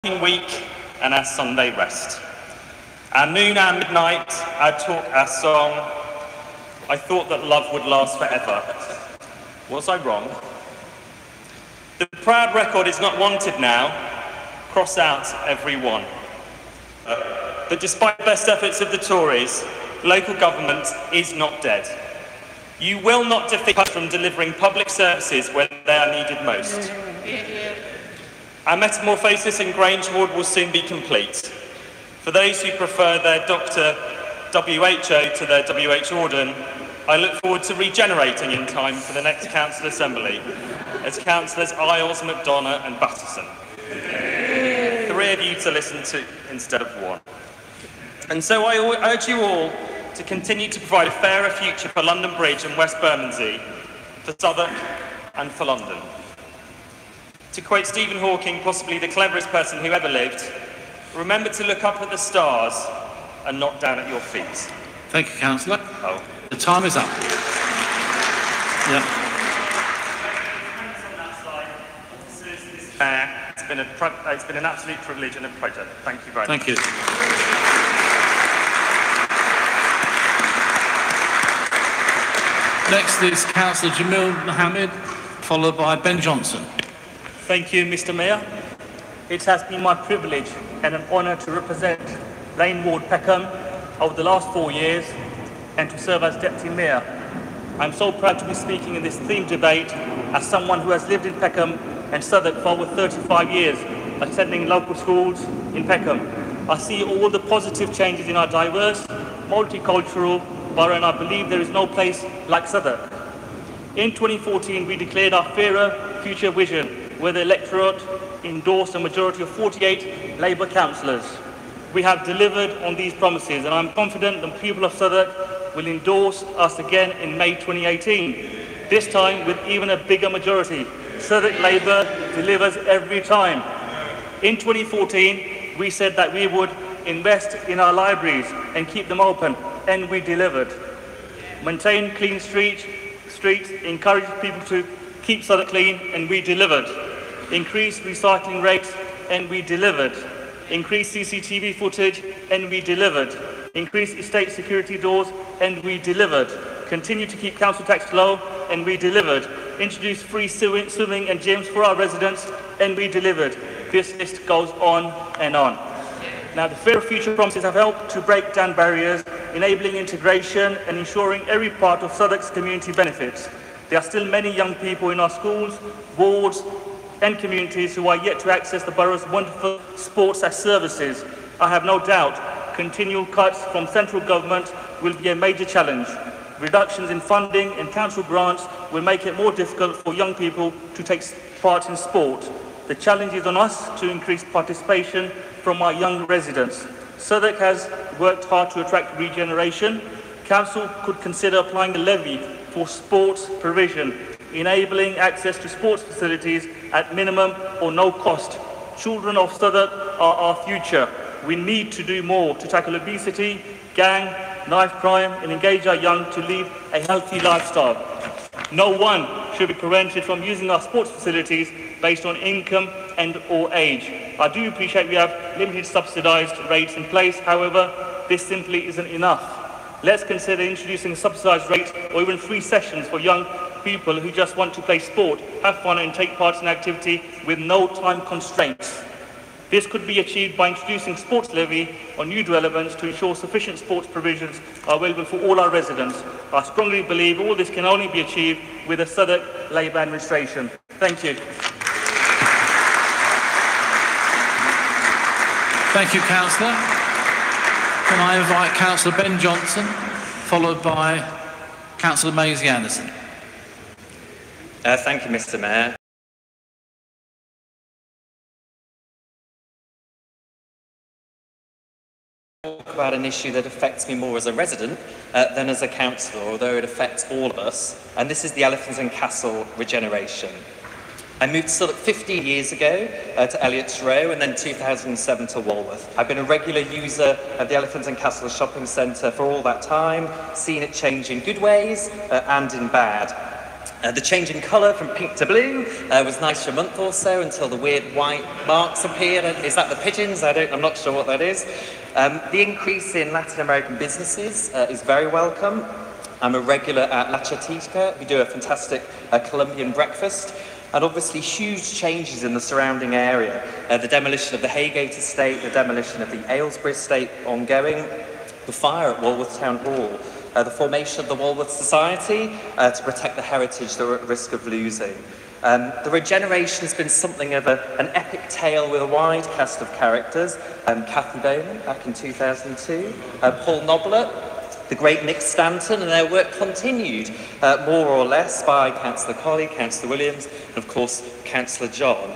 working week and our Sunday rest. Our noon, our midnight, our talk, our song. I thought that love would last forever. Was I wrong? The proud record is not wanted now. Cross out every one. But despite the best efforts of the Tories, local government is not dead. You will not defeat us from delivering public services when they are needed most. Our metamorphosis in Grange Ward will soon be complete. For those who prefer their Dr. WHO to their W.H. Auden, I look forward to regenerating in time for the next Council Assembly as Councillors Isles, McDonough and Batterson. 3 of you to listen to instead of 1. And so I urge you all to continue to provide a fairer future for London Bridge and West Bermondsey, for Southwark and for London. To quote Stephen Hawking, possibly the cleverest person who ever lived, remember to look up at the stars and not down at your feet. Thank you, Councillor. Oh. The time is up. Yeah. It's been an absolute privilege and a pleasure. Thank you very much. Thank you. Next is Councillor Jamil Mohammed, followed by Ben Johnson. Thank you, Mr. Mayor. It has been my privilege and an honour to represent Lane Ward Peckham over the last 4 years and to serve as Deputy Mayor. I'm so proud to be speaking in this themed debate as someone who has lived in Peckham and Southwark for over 35 years, attending local schools in Peckham. I see all the positive changes in our diverse, multicultural borough, and I believe there is no place like Southwark. In 2014, we declared our fairer future vision, where the electorate endorsed a majority of 48 Labour councillors. We have delivered on these promises, and I'm confident the people of Southwark will endorse us again in May 2018, this time with even a bigger majority. Southwark Labour delivers every time. In 2014, we said that we would invest in our libraries and keep them open, and we delivered. Maintain clean streets, encourage people to keep Southwark clean, and we delivered. Increase recycling rates, and we delivered. Increase CCTV footage, and we delivered. Increase estate security doors, and we delivered. Continue to keep council tax low, and we delivered. Introduce free swimming and gyms for our residents, and we delivered. This list goes on and on. Now, the Fairer Future promises have helped to break down barriers, enabling integration and ensuring every part of Southwark's community benefits. There are still many young people in our schools, wards and communities who are yet to access the borough's wonderful sports as services. I have no doubt continual cuts from central government will be a major challenge. Reductions in funding and council grants will make it more difficult for young people to take part in sport. The challenge is on us to increase participation from our young residents. Southwark has worked hard to attract regeneration. Council could consider applying a levy for sports provision, enabling access to sports facilities at minimum or no cost. Children of Southwark are our future. We need to do more to tackle obesity, gang, knife crime, and engage our young to lead a healthy lifestyle. No one should be prevented from using our sports facilities based on income and or age. I do appreciate we have limited subsidised rates in place, however, this simply isn't enough. Let's consider introducing a subsidised rate or even free sessions for young people who just want to play sport, have fun and take part in activity with no time constraints. This could be achieved by introducing sports levy on new developments to ensure sufficient sports provisions are available for all our residents. I strongly believe all this can only be achieved with a Southwark Labour administration. Thank you. Thank you, Councillor. Can I invite Councillor Ben Johnson, followed by Councillor Maisie Anderson. Thank you, Mr. Mayor. Talk about an issue that affects me more as a resident than as a councillor, although it affects all of us, and this is the Elephant and Castle regeneration. I moved to Southwark 15 years ago to Elliot's Row and then 2007 to Walworth. I've been a regular user of the Elephant and Castle shopping centre for all that time, seen it change in good ways and in bad. The change in colour from pink to blue was nice for a month or so until the weird white marks appeared. Is that the pigeons? I'm not sure what that is. The increase in Latin American businesses is very welcome. I'm a regular at La Chatica. We do a fantastic Colombian breakfast. And obviously huge changes in the surrounding area. The demolition of the Haygate estate, the demolition of the Aylesbury estate ongoing, the fire at Walworth Town Hall, the formation of the Walworth Society to protect the heritage that we're at risk of losing. The regeneration has been something of an epic tale with a wide cast of characters. Cathy Bowman back in 2002, Paul Noblet, the great Nick Stanton, and their work continued more or less by Councillor Colley, Councillor Williams, and of course Councillor John.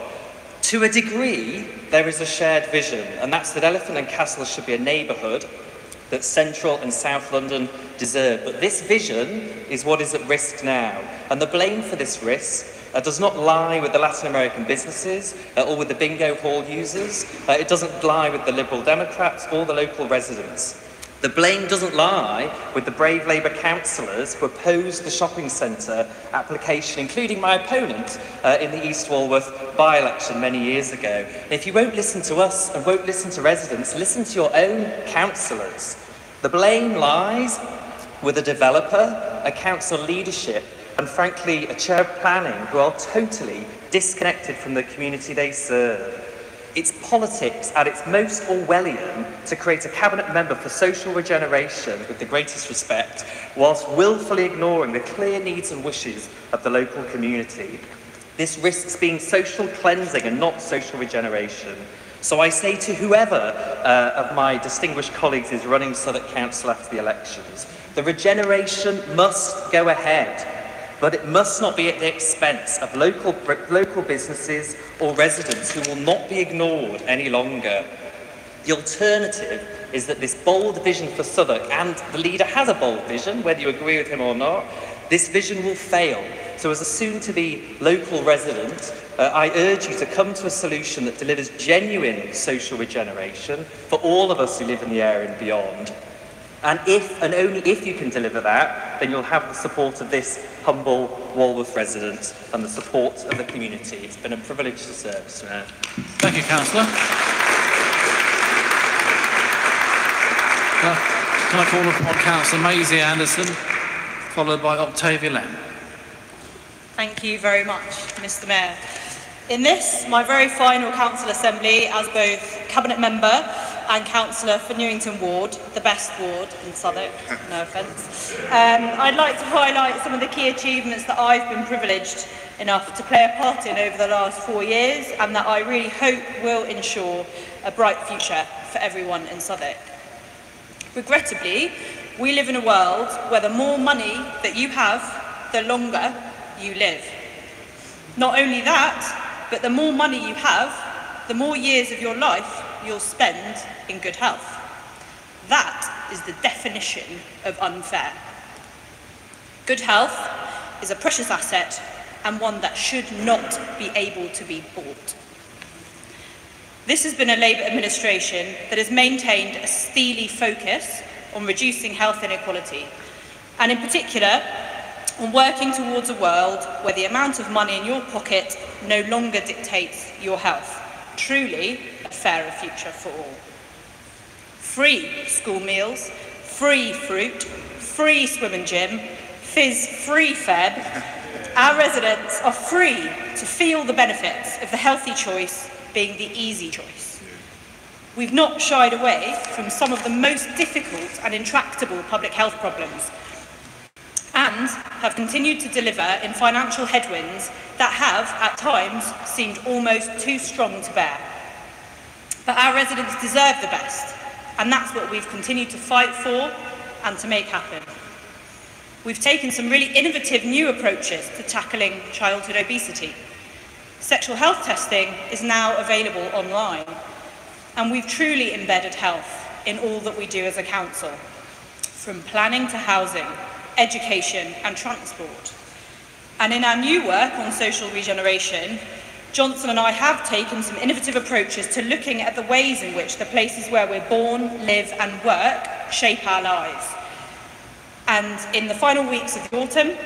To a degree, there is a shared vision, and that's that Elephant and Castle should be a neighbourhood that Central and South London deserve. But this vision is what is at risk now, and the blame for this risk does not lie with the Latin American businesses or with the bingo hall users. It doesn't lie with the Liberal Democrats or the local residents. The blame doesn't lie with the brave Labour councillors who opposed the shopping centre application, including my opponent in the East Walworth by-election many years ago. And if you won't listen to us and won't listen to residents, listen to your own councillors. The blame lies with a developer, a council leadership, and frankly, a chair of planning who are totally disconnected from the community they serve. It's politics at its most Orwellian to create a cabinet member for social regeneration with the greatest respect, whilst willfully ignoring the clear needs and wishes of the local community. This risks being social cleansing and not social regeneration. So I say to whoever of my distinguished colleagues is running Southwark Council after the elections, the regeneration must go ahead. But it must not be at the expense of local businesses or residents who will not be ignored any longer. The alternative is that this bold vision for Southwark, and the leader has a bold vision, whether you agree with him or not, this vision will fail. So as a soon-to-be local resident, I urge you to come to a solution that delivers genuine social regeneration for all of us who live in the area and beyond. And if and only if you can deliver that, then you'll have the support of this humble Walworth resident and the support of the community. It's been a privilege to serve, Mr. Mayor. Thank you, Councillor. Can I call upon Councillor Maisie Anderson, followed by Octavia Lamb. Thank you very much, Mr. Mayor. In this, my very final council assembly as both cabinet member and councillor for Newington Ward, the best ward in Southwark, no offence, I'd like to highlight some of the key achievements that I've been privileged enough to play a part in over the last 4 years, and that I really hope will ensure a bright future for everyone in Southwark. Regrettably, we live in a world where the more money that you have, the longer you live. Not only that, but the more money you have, the more years of your life you'll spend in good health. That is the definition of unfair. Good health is a precious asset and one that should not be able to be bought. This has been a Labour administration that has maintained a steely focus on reducing health inequality, and in particular, on working towards a world where the amount of money in your pocket no longer dictates your health. Truly a fairer future for all. Free school meals, free fruit, free swim and gym, fizz-free Feb. Our residents are free to feel the benefits of the healthy choice being the easy choice. We've not shied away from some of the most difficult and intractable public health problems, and have continued to deliver in financial headwinds that have, at times, seemed almost too strong to bear. But our residents deserve the best, and that's what we've continued to fight for and to make happen. We've taken some really innovative new approaches to tackling childhood obesity. Sexual health testing is now available online, and we've truly embedded health in all that we do as a council, from planning to housing, education and transport. And in our new work on social regeneration, Johnson and I have taken some innovative approaches to looking at the ways in which the places where we're born, live and work shape our lives. And in the final weeks of the autumn,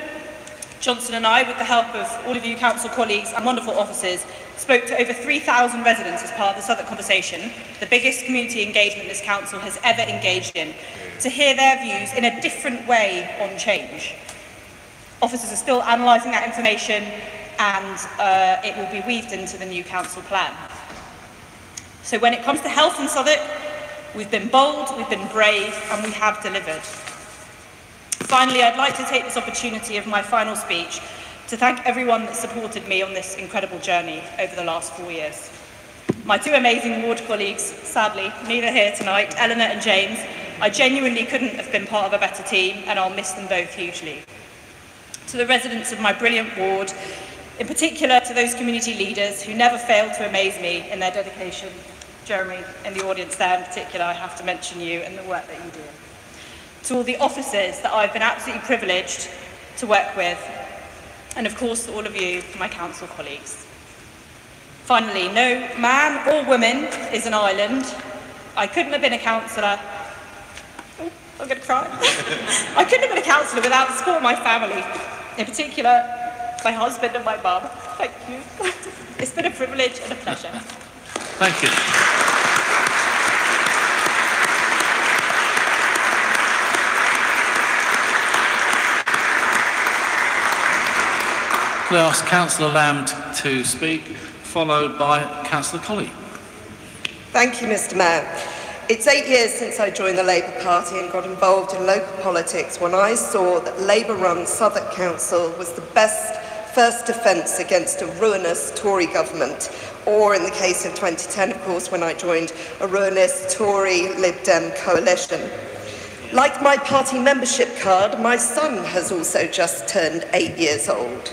Johnson and I, with the help of all of you council colleagues and wonderful officers, spoke to over 3,000 residents as part of the Southwark Conversation, the biggest community engagement this council has ever engaged in, to hear their views in a different way on change. Officers are still analysing that information, and it will be weaved into the new council plan. So when it comes to health in Southwark, we've been bold, we've been brave, and we have delivered. Finally, I'd like to take this opportunity of my final speech to thank everyone that supported me on this incredible journey over the last 4 years. My two amazing ward colleagues, sadly, neither here tonight, Eleanor and James, I genuinely couldn't have been part of a better team, and I'll miss them both hugely. To the residents of my brilliant ward, in particular to those community leaders who never failed to amaze me in their dedication. Jeremy, in the audience there in particular, I have to mention you and the work that you do. To all the officers that I've been absolutely privileged to work with, and of course to all of you, my council colleagues. Finally, no man or woman is an island. I couldn't have been a councillor. Oh, I'm going to cry. I couldn't have been a councillor without the support of my family, in particular my husband and my mum. Thank you. It's been a privilege and a pleasure. Thank you. I'll ask Councillor Lamb to speak, followed by Councillor Colley. Thank you, Mr. Mayor. It's 8 years since I joined the Labour Party and got involved in local politics when I saw that Labour-run Southwark Council was the best first defence against a ruinous Tory government, or in the case of 2010, of course, when I joined, a ruinous Tory Lib Dem coalition. Like my party membership card, my son has also just turned 8 years old.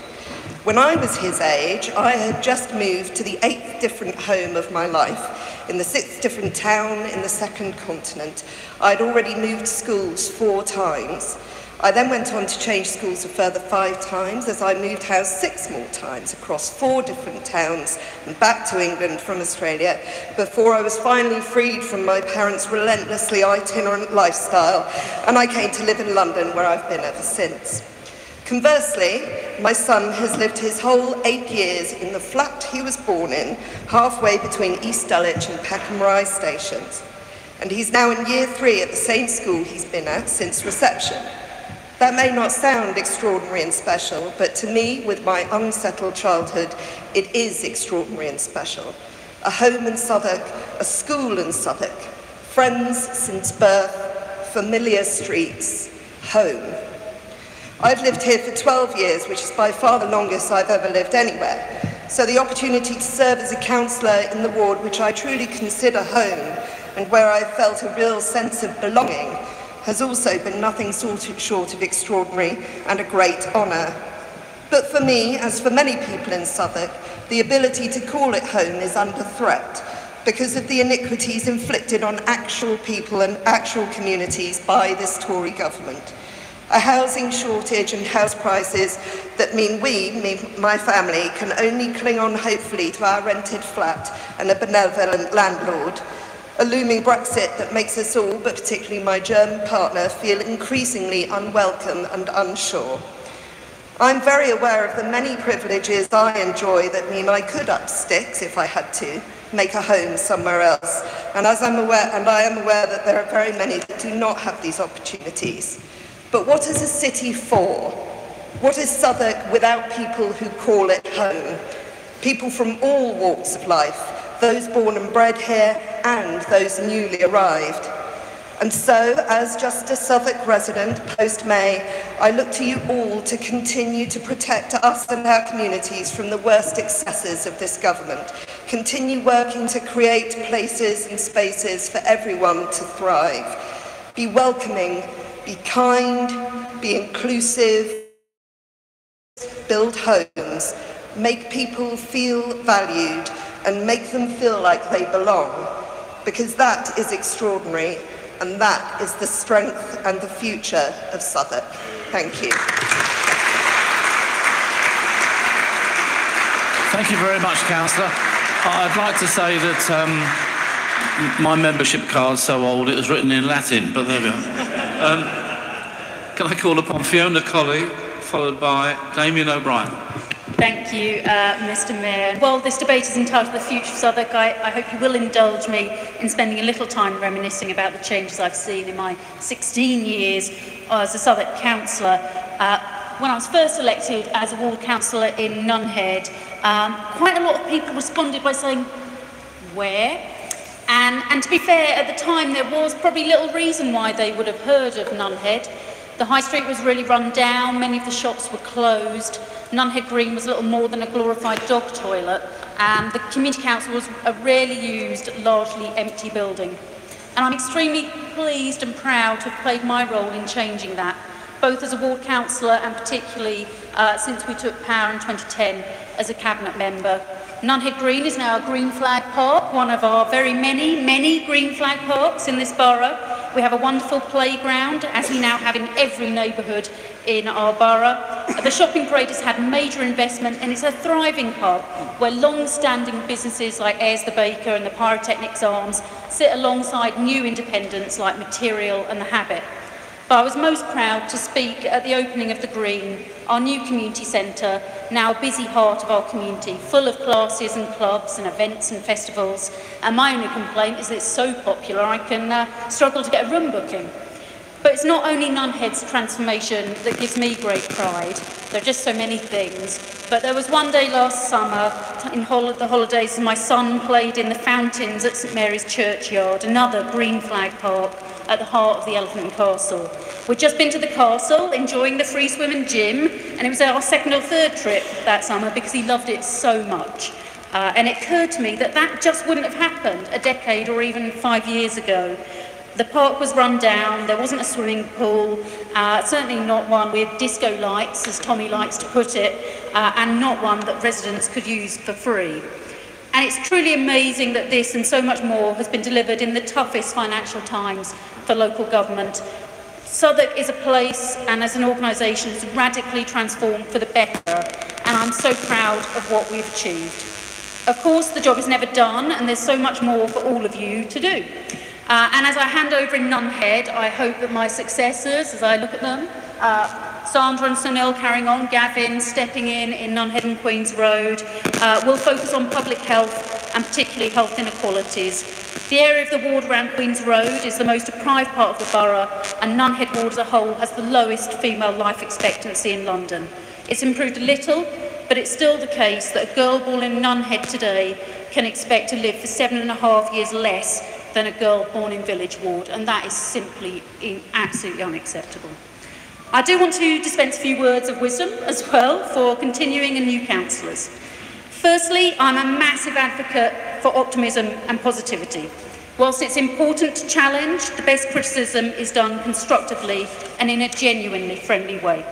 When I was his age, I had just moved to the 8th different home of my life, in the 6th different town in the 2nd continent. I'd already moved schools 4 times. I then went on to change schools a further 5 times as I moved house 6 more times across 4 different towns and back to England from Australia before I was finally freed from my parents' relentlessly itinerant lifestyle and I came to live in London, where I've been ever since. Conversely, my son has lived his whole 8 years in the flat he was born in, halfway between East Dulwich and Peckham Rise stations. And he's now in year 3 at the same school he's been at since reception. That may not sound extraordinary and special, but to me, with my unsettled childhood, it is extraordinary and special. A home in Southwark, a school in Southwark, friends since birth, familiar streets, home. I've lived here for 12 years, which is by far the longest I've ever lived anywhere. So the opportunity to serve as a councillor in the ward, which I truly consider home, and where I've felt a real sense of belonging, has also been nothing short of extraordinary and a great honour. But for me, as for many people in Southwark, the ability to call it home is under threat because of the iniquities inflicted on actual people and actual communities by this Tory government. A housing shortage and house prices that mean my family, can only cling on hopefully to our rented flat and a benevolent landlord. A looming Brexit that makes us all, but particularly my German partner, feel increasingly unwelcome and unsure. I'm very aware of the many privileges I enjoy that mean I could up sticks, if I had to, make a home somewhere else. And I am aware that there are very many that do not have these opportunities. But what is a city for? What is Southwark without people who call it home? People from all walks of life, those born and bred here and those newly arrived. And so, as just a Southwark resident post-May, I look to you all to continue to protect us and our communities from the worst excesses of this government. Continue working to create places and spaces for everyone to thrive. Be welcoming, be kind, be inclusive, build homes, make people feel valued, and make them feel like they belong. Because that is extraordinary, and that is the strength and the future of Southwark. Thank you. Thank you very much, Councillor. I'd like to say that my membership card's so old it was written in Latin, but there we are. Can I call upon Fiona Colley, followed by Damien O'Brien. Thank you, Mr. Mayor. While this debate is entitled The Future of Southwark, I hope you will indulge me in spending a little time reminiscing about the changes I've seen in my 16 years as a Southwark councillor. When I was first elected as a ward councillor in Nunhead, quite a lot of people responded by saying, where? And to be fair, at the time there was probably little reason why they would have heard of Nunhead. The high street was really run down, many of the shops were closed, Nunhead Green was little more than a glorified dog toilet, and the community council was a rarely used, largely empty building. And I'm extremely pleased and proud to have played my role in changing that, both as a ward councillor and particularly since we took power in 2010 as a cabinet member. Nunhead Green is now a green flag park, one of our very many green flag parks in this borough. We have a wonderful playground, as we now have in every neighbourhood in our borough. The shopping parade has had major investment and it's a thriving park where long-standing businesses like Ayres the Baker and the Pyrotechnics Arms sit alongside new independents like Material and The Habit. But I was most proud to speak at the opening of the Green, our new community centre, now a busy heart of our community, full of classes and clubs and events and festivals. And my only complaint is that it's so popular I can struggle to get a room booking. But it's not only Nunhead's transformation that gives me great pride. There are just so many things. But there was one day last summer, in the holidays, and my son played in the fountains at St Mary's Churchyard, another green flag park at the heart of the Elephant and Castle. We'd just been to the castle, enjoying the free swim and gym, and it was our second or third trip that summer because he loved it so much. And it occurred to me that that just wouldn't have happened a decade or even 5 years ago. The park was run down, there wasn't a swimming pool, certainly not one with disco lights, as Tommy likes to put it, and not one that residents could use for free. And it's truly amazing that this and so much more has been delivered in the toughest financial times for local government. Southwark is a place and as an organisation has radically transformed for the better, and I'm so proud of what we've achieved. Of course, the job is never done and there's so much more for all of you to do. And as I hand over in Nunhead, I hope that my successors, as I look at them, Sandra and Sunil carrying on, Gavin stepping in Nunhead and Queen's Road, will focus on public health and particularly health inequalities. The area of the ward around Queen's Road is the most deprived part of the borough, and Nunhead ward as a whole has the lowest female life expectancy in London. It's improved a little, but it's still the case that a girl born in Nunhead today can expect to live for 7.5 years less than a girl born in Village Ward, and that is simply absolutely unacceptable. I do want to dispense a few words of wisdom as well for continuing and new councillors. Firstly, I'm a massive advocate for optimism and positivity. Whilst it's important to challenge, the best criticism is done constructively and in a genuinely friendly way.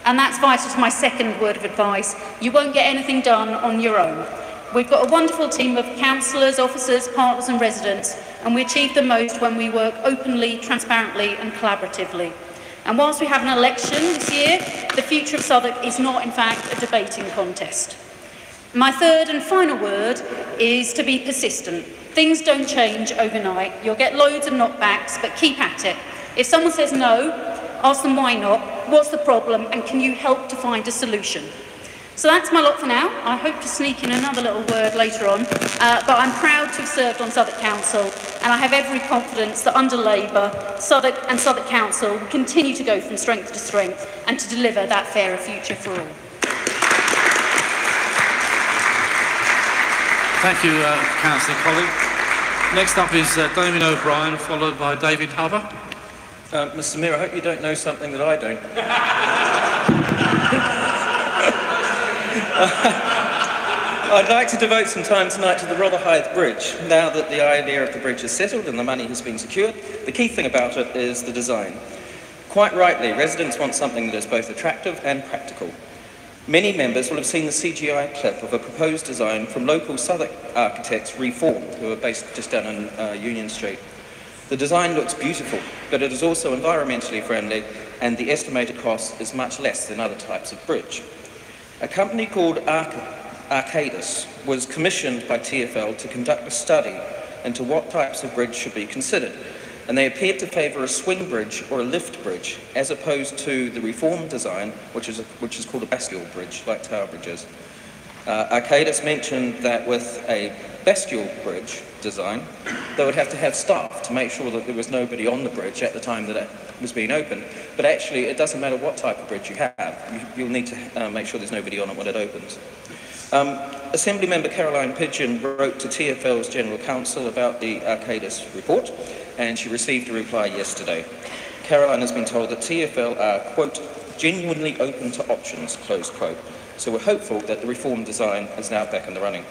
And that's vital to my second word of advice. You won't get anything done on your own. We've got a wonderful team of councillors, officers, partners and residents, and we achieve the most when we work openly, transparently and collaboratively. And whilst we have an election this year, the future of Southwark is not, in fact, a debating contest. My third and final word is to be persistent. Things don't change overnight. You'll get loads of knockbacks, but keep at it. If someone says no, ask them why not, what's the problem, and can you help to find a solution? So that's my lot for now. I hope to sneak in another little word later on, but I'm proud to have served on Southwark Council, and I have every confidence that under Labour, Southwark and Southwark Council will continue to go from strength to strength and to deliver that fairer future for all. Thank you, Councillor Colley. Next up is Damien O'Brien, followed by David Hubber. Mr. Mayor, I hope you don't know something that I don't. I'd like to devote some time tonight to the Rotherhithe Bridge. Now that the idea of the bridge is settled and the money has been secured, the key thing about it is the design. Quite rightly, residents want something that is both attractive and practical. Many members will have seen the CGI clip of a proposed design from local Southwark architects Reform, who are based just down on Union Street. The design looks beautiful, but it is also environmentally friendly, and the estimated cost is much less than other types of bridge. A company called Arcadis was commissioned by TfL to conduct a study into what types of bridge should be considered, and they appeared to favour a swing bridge or a lift bridge, as opposed to the reformed design, which is called a bestial bridge, like Tower Bridges. Arcadis mentioned that with a bestial bridge design, they would have to have staff to make sure that there was nobody on the bridge at the time that it was being opened. But actually, it doesn't matter what type of bridge you have. You'll need to make sure there's nobody on it when it opens. Assembly Member Caroline Pidgeon wrote to TfL's General Counsel about the Arcadis report, and she received a reply yesterday. Caroline has been told that TfL are, quote, genuinely open to options, close quote. So we're hopeful that the reformed design is now back in the running.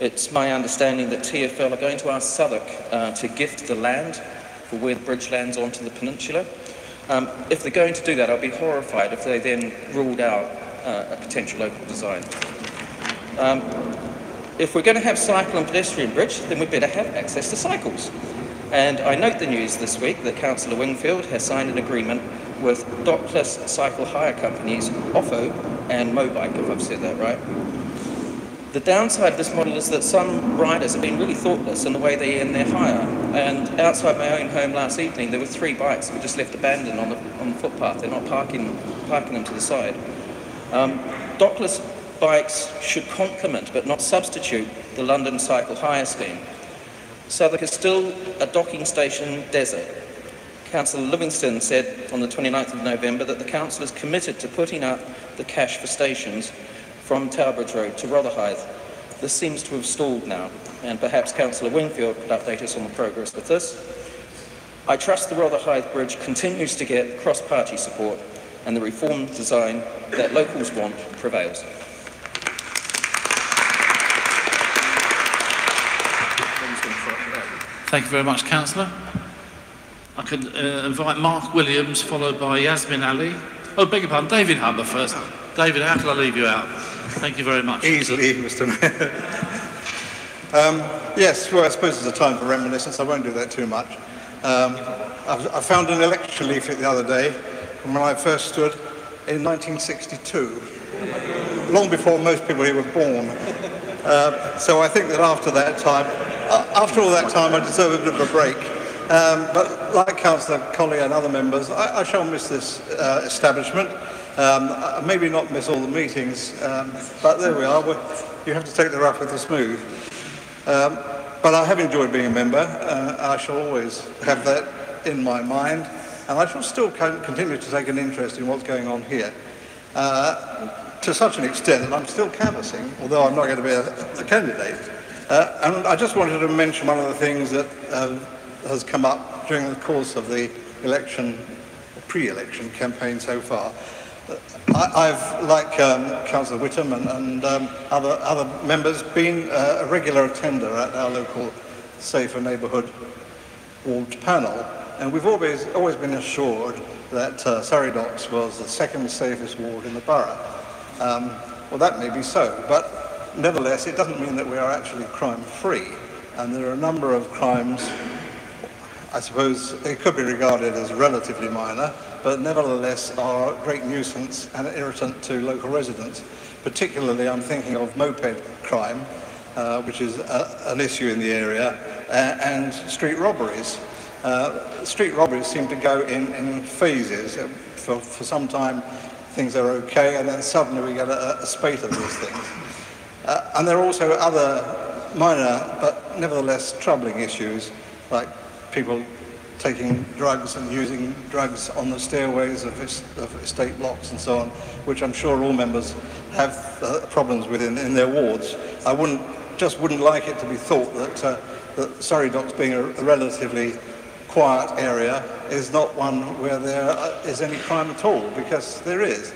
It's my understanding that TfL are going to ask Southwark to gift the land for where the bridge lands onto the peninsula. If they're going to do that, I'll be horrified if they then ruled out a potential local design. If we're going to have cycle and pedestrian bridge, then we better have access to cycles. And I note the news this week that Councillor Wingfield has signed an agreement with dockless cycle hire companies, Offo and Mobike, if I've said that right. The downside of this model is that some riders have been really thoughtless in the way they end their hire. And outside my own home last evening, there were 3 bikes that were just left abandoned on the footpath. They're not parking them to the side. Dockless bikes should complement, but not substitute, the London cycle hire scheme. Southwark is still a docking station desert. Councillor Livingston said on the 29th of November that the council is committed to putting up the cash for stations from Towerbridge Road to Rotherhithe. This seems to have stalled now, and perhaps Councillor Wingfield could update us on the progress with this. I trust the Rotherhithe Bridge continues to get cross-party support, and the reformed design that locals want prevails. Thank you very much, Councillor. I can invite Mark Williams, followed by Yasmin Ali. Oh, beg your pardon, David Humber first. David, how can I leave you out? Thank you very much. Easily, Mr. Mayor. Yes, well, I suppose it's a time for reminiscence. I won't do that too much. I found an election leaflet the other day from when I first stood in 1962, long before most people here were born. So I think that after that time, after all that time, I deserve a bit of a break. But like Councillor Colley and other members, I shall miss this establishment. Maybe not miss all the meetings, but there we are. You have to take the rough with the smooth. But I have enjoyed being a member. I shall always have that in my mind, and I shall still continue to take an interest in what's going on here. To such an extent that I'm still canvassing, although I'm not going to be a candidate. And I just wanted to mention one of the things that has come up during the course of the election, pre-election campaign so far. I've, like Councillor Whittam and other members, been a regular attender at our local Safer Neighbourhood ward panel, and we've always been assured that Surrey Docks was the second safest ward in the borough. Well, that may be so, but nevertheless, it doesn't mean that we are actually crime-free, and there are a number of crimes. I suppose it could be regarded as relatively minor, but nevertheless are a great nuisance and irritant to local residents. Particularly, I'm thinking of moped crime, which is an issue in the area, and street robberies. Street robberies seem to go in phases. For some time, things are okay, and then suddenly we get a spate of these things. And there are also other minor, but nevertheless troubling issues, like people taking drugs and using drugs on the stairways of estate blocks and so on, which I'm sure all members have problems with in their wards. I wouldn't like it to be thought that Surrey Docks, being a relatively quiet area, is not one where there is any crime at all, because there is.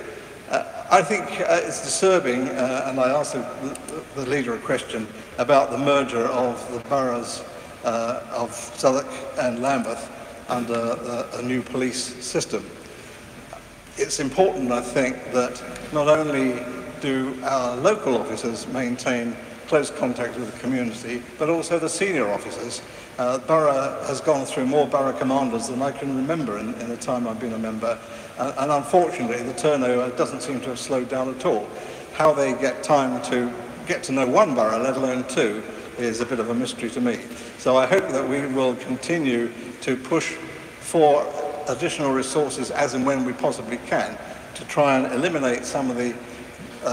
I think it's disturbing, and I asked the leader a question about the merger of the boroughs of Southwark and Lambeth under a new police system. It's important, I think, that not only do our local officers maintain close contact with the community, but also the senior officers. Borough has gone through more borough commanders than I can remember in the time I've been a member, and unfortunately the turnover doesn't seem to have slowed down at all. How they get time to get to know one borough, let alone two, is a bit of a mystery to me. So I hope that we will continue to push for additional resources as and when we possibly can to try and eliminate some of the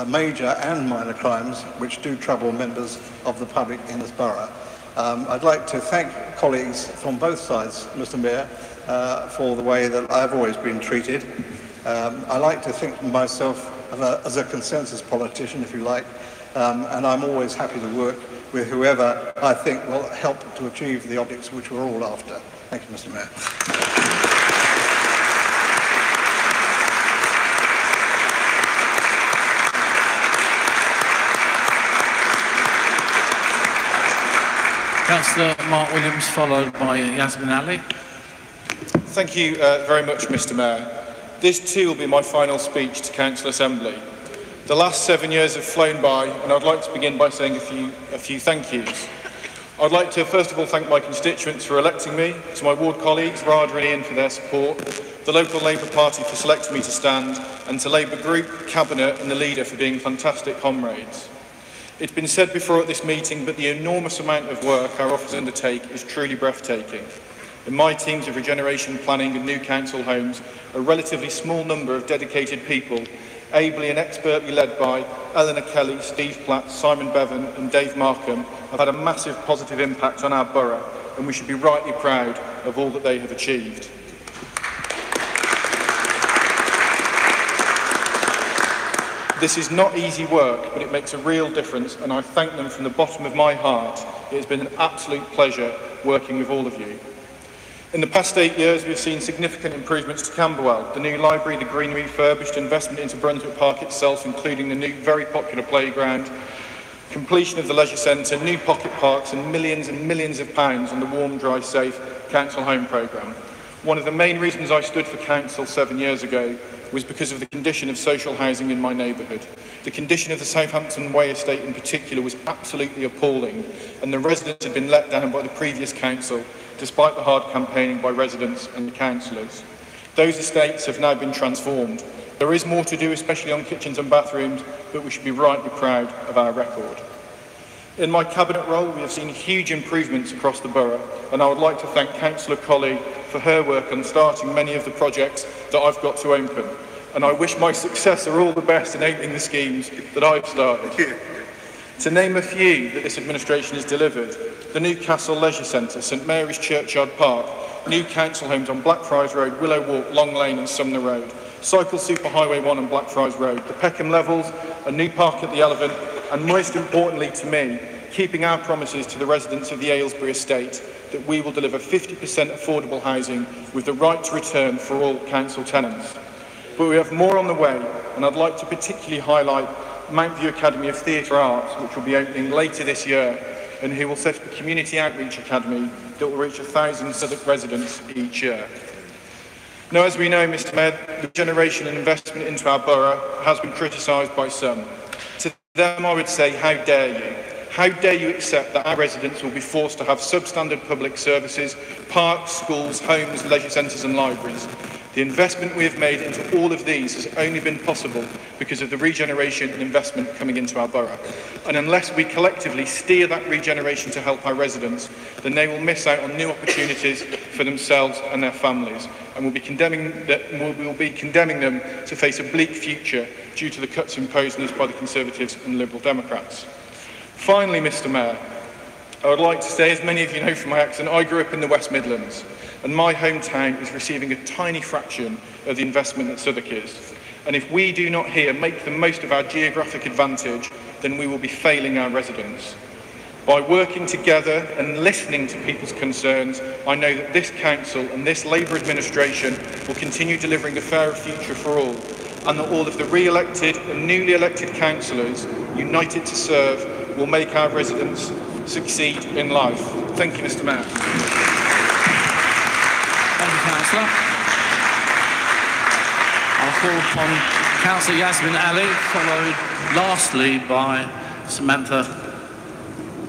major and minor crimes which do trouble members of the public in this borough. I'd like to thank colleagues from both sides, Mr. Mayor, for the way that I've always been treated. I like to think of myself as a consensus politician, if you like, and I'm always happy to work with whoever I think will help to achieve the objects which we're all after. Thank you, Mr. Mayor. Councillor Mark Williams, followed by Yasmin Ali. Thank you very much, Mr. Mayor. This too will be my final speech to Council Assembly. The last 7 years have flown by, and I'd like to begin by saying a few thank yous. I'd like to first of all thank my constituents for electing me, to my ward colleagues, Rada and Ian, for their support, the local Labour Party for selecting me to stand, and to Labour Group, Cabinet and the Leader for being fantastic comrades. It's been said before at this meeting, but the enormous amount of work our office undertake is truly breathtaking. In my teams of regeneration planning and new council homes, a relatively small number of dedicated people, ably and expertly led by Eleanor Kelly, Steve Platt, Simon Bevan and Dave Markham, have had a massive positive impact on our borough, and we should be rightly proud of all that they have achieved. This is not easy work, but it makes a real difference, and I thank them from the bottom of my heart. It has been an absolute pleasure working with all of you. In the past 8 years, we've seen significant improvements to Camberwell. The new library, the green refurbished, investment into Brunswick Park itself, including the new very popular playground, completion of the leisure centre, new pocket parks and millions of pounds on the Warm, Dry, Safe Council Home programme. One of the main reasons I stood for council 7 years ago was because of the condition of social housing in my neighbourhood. The condition of the Southampton Way estate in particular was absolutely appalling, and the residents had been let down by the previous council, despite the hard campaigning by residents and the councillors. Those estates have now been transformed. There is more to do, especially on kitchens and bathrooms, but we should be rightly proud of our record. In my cabinet role, we have seen huge improvements across the borough, and I would like to thank Councillor Colley for her work on starting many of the projects that I've got to open. And I wish my successor all the best in opening the schemes that I've started. To name a few that this administration has delivered: the new Castle Leisure Centre, St Mary's Churchyard Park, new council homes on Blackfriars Road, Willow Walk, Long Lane and Sumner Road, Cycle Superhighway 1 on Blackfriars Road, the Peckham Levels, a new park at the Elephant, and most importantly to me, keeping our promises to the residents of the Aylesbury estate that we will deliver 50% affordable housing with the right to return for all council tenants. But we have more on the way, and I'd like to particularly highlight Mount View Academy of Theatre Arts, which will be opening later this year, and who will set up a community outreach academy that will reach 1,000 Southwark residents each year. Now, as we know, Mr Mayor, the generation and investment into our borough has been criticised by some. To them I would say, how dare you? How dare you accept that our residents will be forced to have substandard public services, parks, schools, homes, leisure centres and libraries? The investment we have made into all of these has only been possible because of the regeneration and investment coming into our borough. And unless we collectively steer that regeneration to help our residents, then they will miss out on new opportunities for themselves and their families, and we'll be condemning them to face a bleak future due to the cuts imposed on us by the Conservatives and Liberal Democrats. Finally, Mr Mayor, I would like to say, as many of you know from my accent, I grew up in the West Midlands, and my hometown is receiving a tiny fraction of the investment that Southwark is. And if we do not here make the most of our geographic advantage, then we will be failing our residents. By working together and listening to people's concerns, I know that this council and this Labour administration will continue delivering a fairer future for all, and that all of the re-elected and newly elected councillors, united to serve, will make our residents succeed in life. Thank you, Mr Mayor. Thank you, Councillor. I'll call upon Councillor Yasmin Ali, followed lastly by Samantha,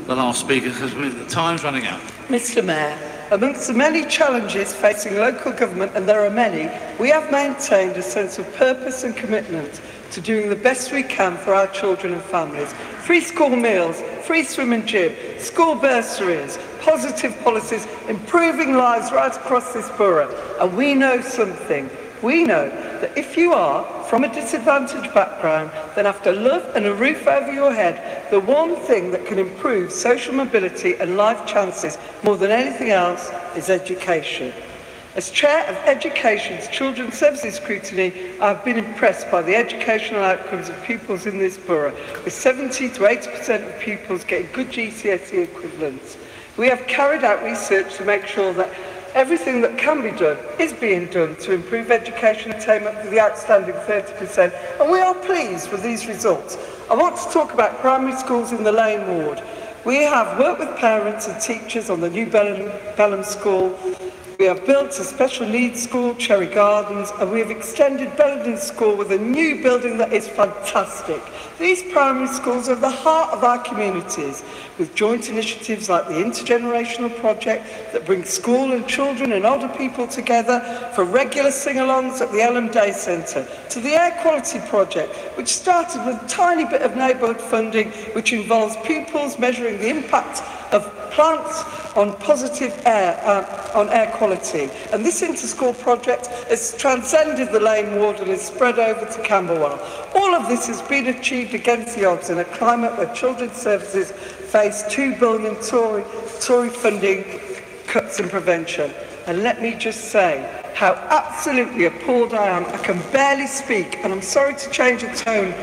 the last speaker, because the time's running out. Mr Mayor, amongst the many challenges facing local government, and there are many, we have maintained a sense of purpose and commitment to doing the best we can for our children and families. Free school meals, free swim and gym, school bursaries, positive policies, improving lives right across this borough. And we know something. We know that if you are from a disadvantaged background, then after love and a roof over your head, the one thing that can improve social mobility and life chances more than anything else is education. As Chair of Education's Children's Services Scrutiny, I've been impressed by the educational outcomes of pupils in this borough, with 70 to 80% of pupils getting good GCSE equivalents. We have carried out research to make sure that everything that can be done is being done to improve education attainment for the outstanding 30%, and we are pleased with these results. I want to talk about primary schools in the Lane Ward. We have worked with parents and teachers on the new Belham School. We have built a special needs school, Cherry Gardens, and we have extended Belham School with a new building that is fantastic. These primary schools are the heart of our communities, with joint initiatives like the Intergenerational Project that brings school and children and older people together, for regular sing-alongs at the Elm Day Centre, to the Air Quality Project, which started with a tiny bit of neighbourhood funding, which involves pupils measuring the impact of plants on positive air, on air quality. And this inter-school project has transcended the Lane Ward and is spread over to Camberwell. All of this has been achieved against the odds in a climate where children's services face £2 billion Tory funding cuts in prevention. And let me just say how absolutely appalled I am. I can barely speak, and I'm sorry to change the tone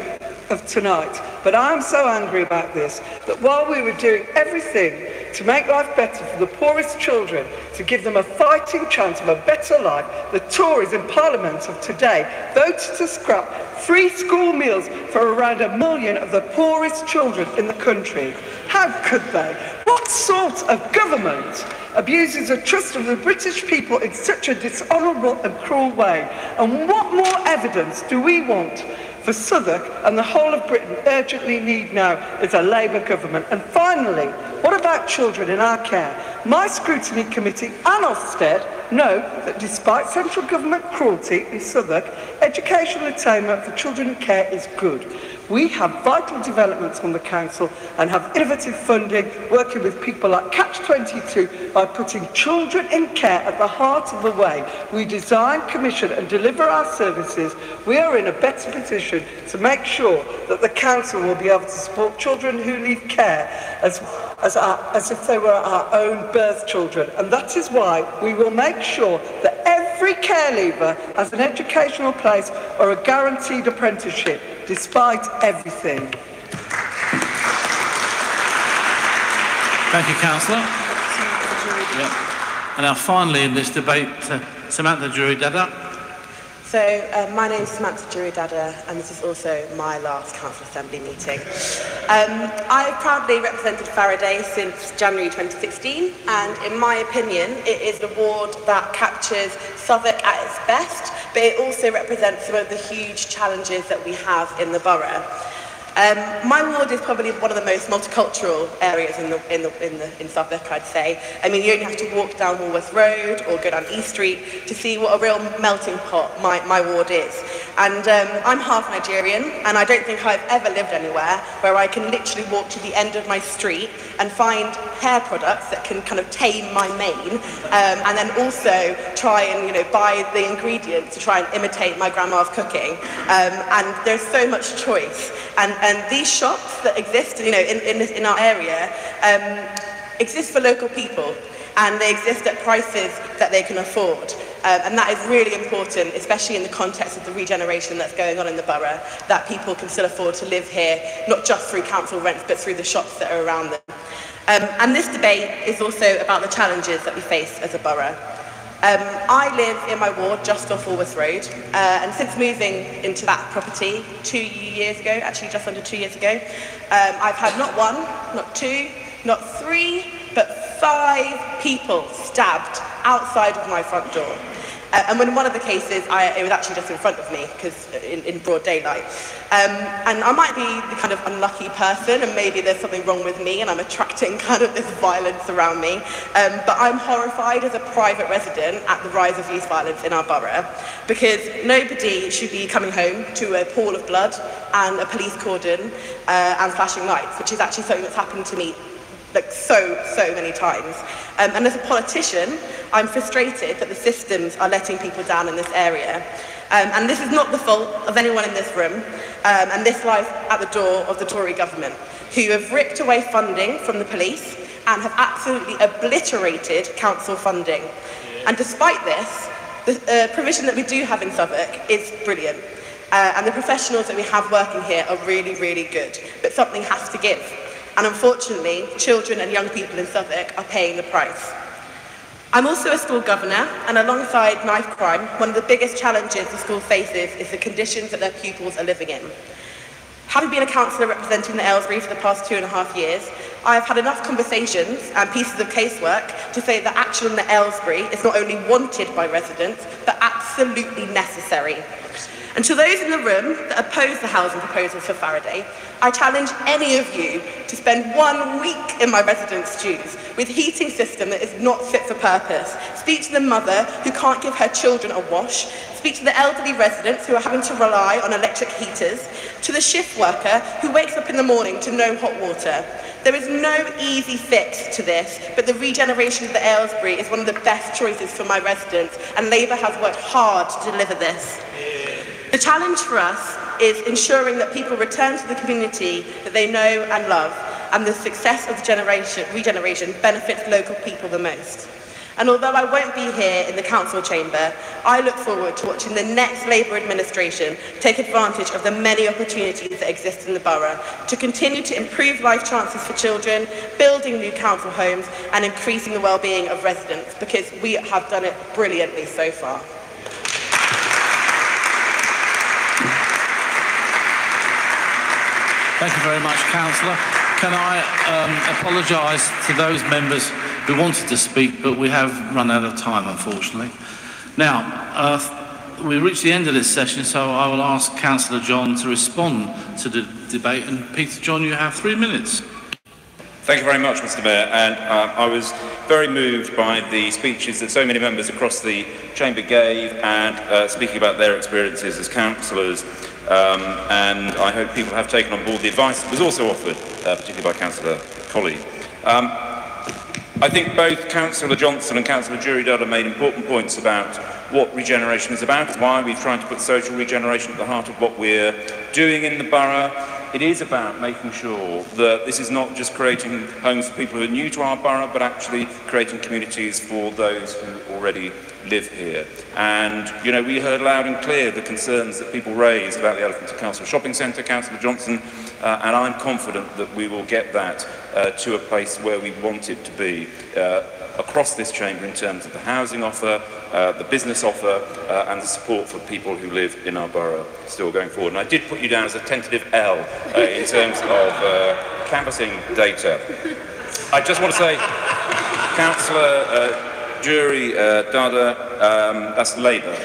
of tonight, but I'm so angry about this, that while we were doing everything to make life better for the poorest children, to give them a fighting chance of a better life, the Tories in Parliament of today voted to scrap free school meals for around 1 million of the poorest children in the country. How could they? What sort of government abuses the trust of the British people in such a dishonourable and cruel way? And what more evidence do we want for Southwark and the whole of Britain urgently need now is a Labour government? And finally, what about children in our care? My scrutiny committee and Ofsted know that despite central government cruelty in Southwark, educational attainment for children in care is good. We have vital developments on the council and have innovative funding, working with people like Catch-22 by putting children in care at the heart of the way we design, commission and deliver our services. We are in a better position to make sure that the council will be able to support children who need care as if they were our own birth children. And that is why we will make sure that every care leaver has an educational place or a guaranteed apprenticeship, despite everything. Thank you, Councillor. And now finally in this debate, Samantha Drury-Dada. So, my name is Samantha Drury-Dada, and this is also my last Council Assembly meeting. I've proudly represented Faraday since January 2016, and in my opinion, it is a ward that captures Southwark at its best, but it also represents some of the huge challenges that we have in the borough. My ward is probably one of the most multicultural areas in Southwark, I'd say. I mean, you only have to walk down Walworth Road or go down East Street to see what a real melting pot my ward is. And I'm half Nigerian, and I don't think I've ever lived anywhere where I can literally walk to the end of my street and find hair products that can kind of tame my mane, and then also try and buy the ingredients to try and imitate my grandma's cooking. And there's so much choice. And these shops that exist, in our area, exist for local people, and they exist at prices that they can afford. And that is really important, especially in the context of the regeneration that's going on in the borough, that people can still afford to live here, not just through council rents, but through the shops that are around them. And this debate is also about the challenges that we face as a borough. I live in my ward just off Walworth Road, and since moving into that property 2 years ago, actually just under 2 years ago, I've had not one, not two, not three, but 5 people stabbed outside of my front door. And in one of the cases, it was actually just in front of me, because in broad daylight. And I might be the kind of unlucky person, and maybe there's something wrong with me, and I'm attracting kind of this violence around me. But I'm horrified as a private resident at the rise of youth violence in our borough, because nobody should be coming home to a pool of blood and a police cordon and flashing lights, which is actually something that's happened to me like so many times. And as a politician, I'm frustrated that the systems are letting people down in this area. And this is not the fault of anyone in this room, and this lies at the door of the Tory government, who have ripped away funding from the police and have absolutely obliterated council funding. And despite this, the provision that we do have in Southwark is brilliant. And the professionals that we have working here are really, really good. But something has to give. And unfortunately, children and young people in Southwark are paying the price. I'm also a school governor, and alongside knife crime, one of the biggest challenges the school faces is the conditions that their pupils are living in. Having been a councillor representing the Aylesbury for the past 2.5 years, I've had enough conversations and pieces of casework to say that action in the Aylesbury is not only wanted by residents, but absolutely necessary. And to those in the room that oppose the housing proposals for Faraday, I challenge any of you to spend 1 week in my residents' stews with a heating system that is not fit for purpose. Speak to the mother who can't give her children a wash. Speak to the elderly residents who are having to rely on electric heaters. To the shift worker who wakes up in the morning to no hot water. There is no easy fix to this, but the regeneration of the Aylesbury is one of the best choices for my residents, and Labour has worked hard to deliver this. The challenge for us is ensuring that people return to the community that they know and love, and the success of the regeneration benefits local people the most. And although I won't be here in the council chamber, I look forward to watching the next Labour administration take advantage of the many opportunities that exist in the borough to continue to improve life chances for children, building new council homes, and increasing the well-being of residents, because we have done it brilliantly so far. Thank you very much, Councillor. Can I apologise to those members who wanted to speak, but we have run out of time, unfortunately. Now, we reached the end of this session, so I will ask Councillor John to respond to the debate. And Peter John, you have 3 minutes. Thank you very much, Mr. Mayor. And I was very moved by the speeches that so many members across the chamber gave, and speaking about their experiences as councillors. And I hope people have taken on board the advice that was also offered, particularly by Councillor Colley. I think both Councillor Johnson and Councillor Jury-Dudder made important points about what regeneration is about, why we've tried to put social regeneration at the heart of what we're doing in the borough. It is about making sure that this is not just creating homes for people who are new to our borough, but actually creating communities for those who already live here. And, you know, we heard loud and clear the concerns that people raised about the Elephant and Castle Shopping Centre, Councillor Johnson, and I'm confident that we will get that to a place where we want it to be across this chamber in terms of the housing offer, the business offer, and the support for people who live in our borough still going forward. And I did put you down as a tentative L in terms of canvassing data. I just want to say, Councillor Jury-Dudder, that's Labour,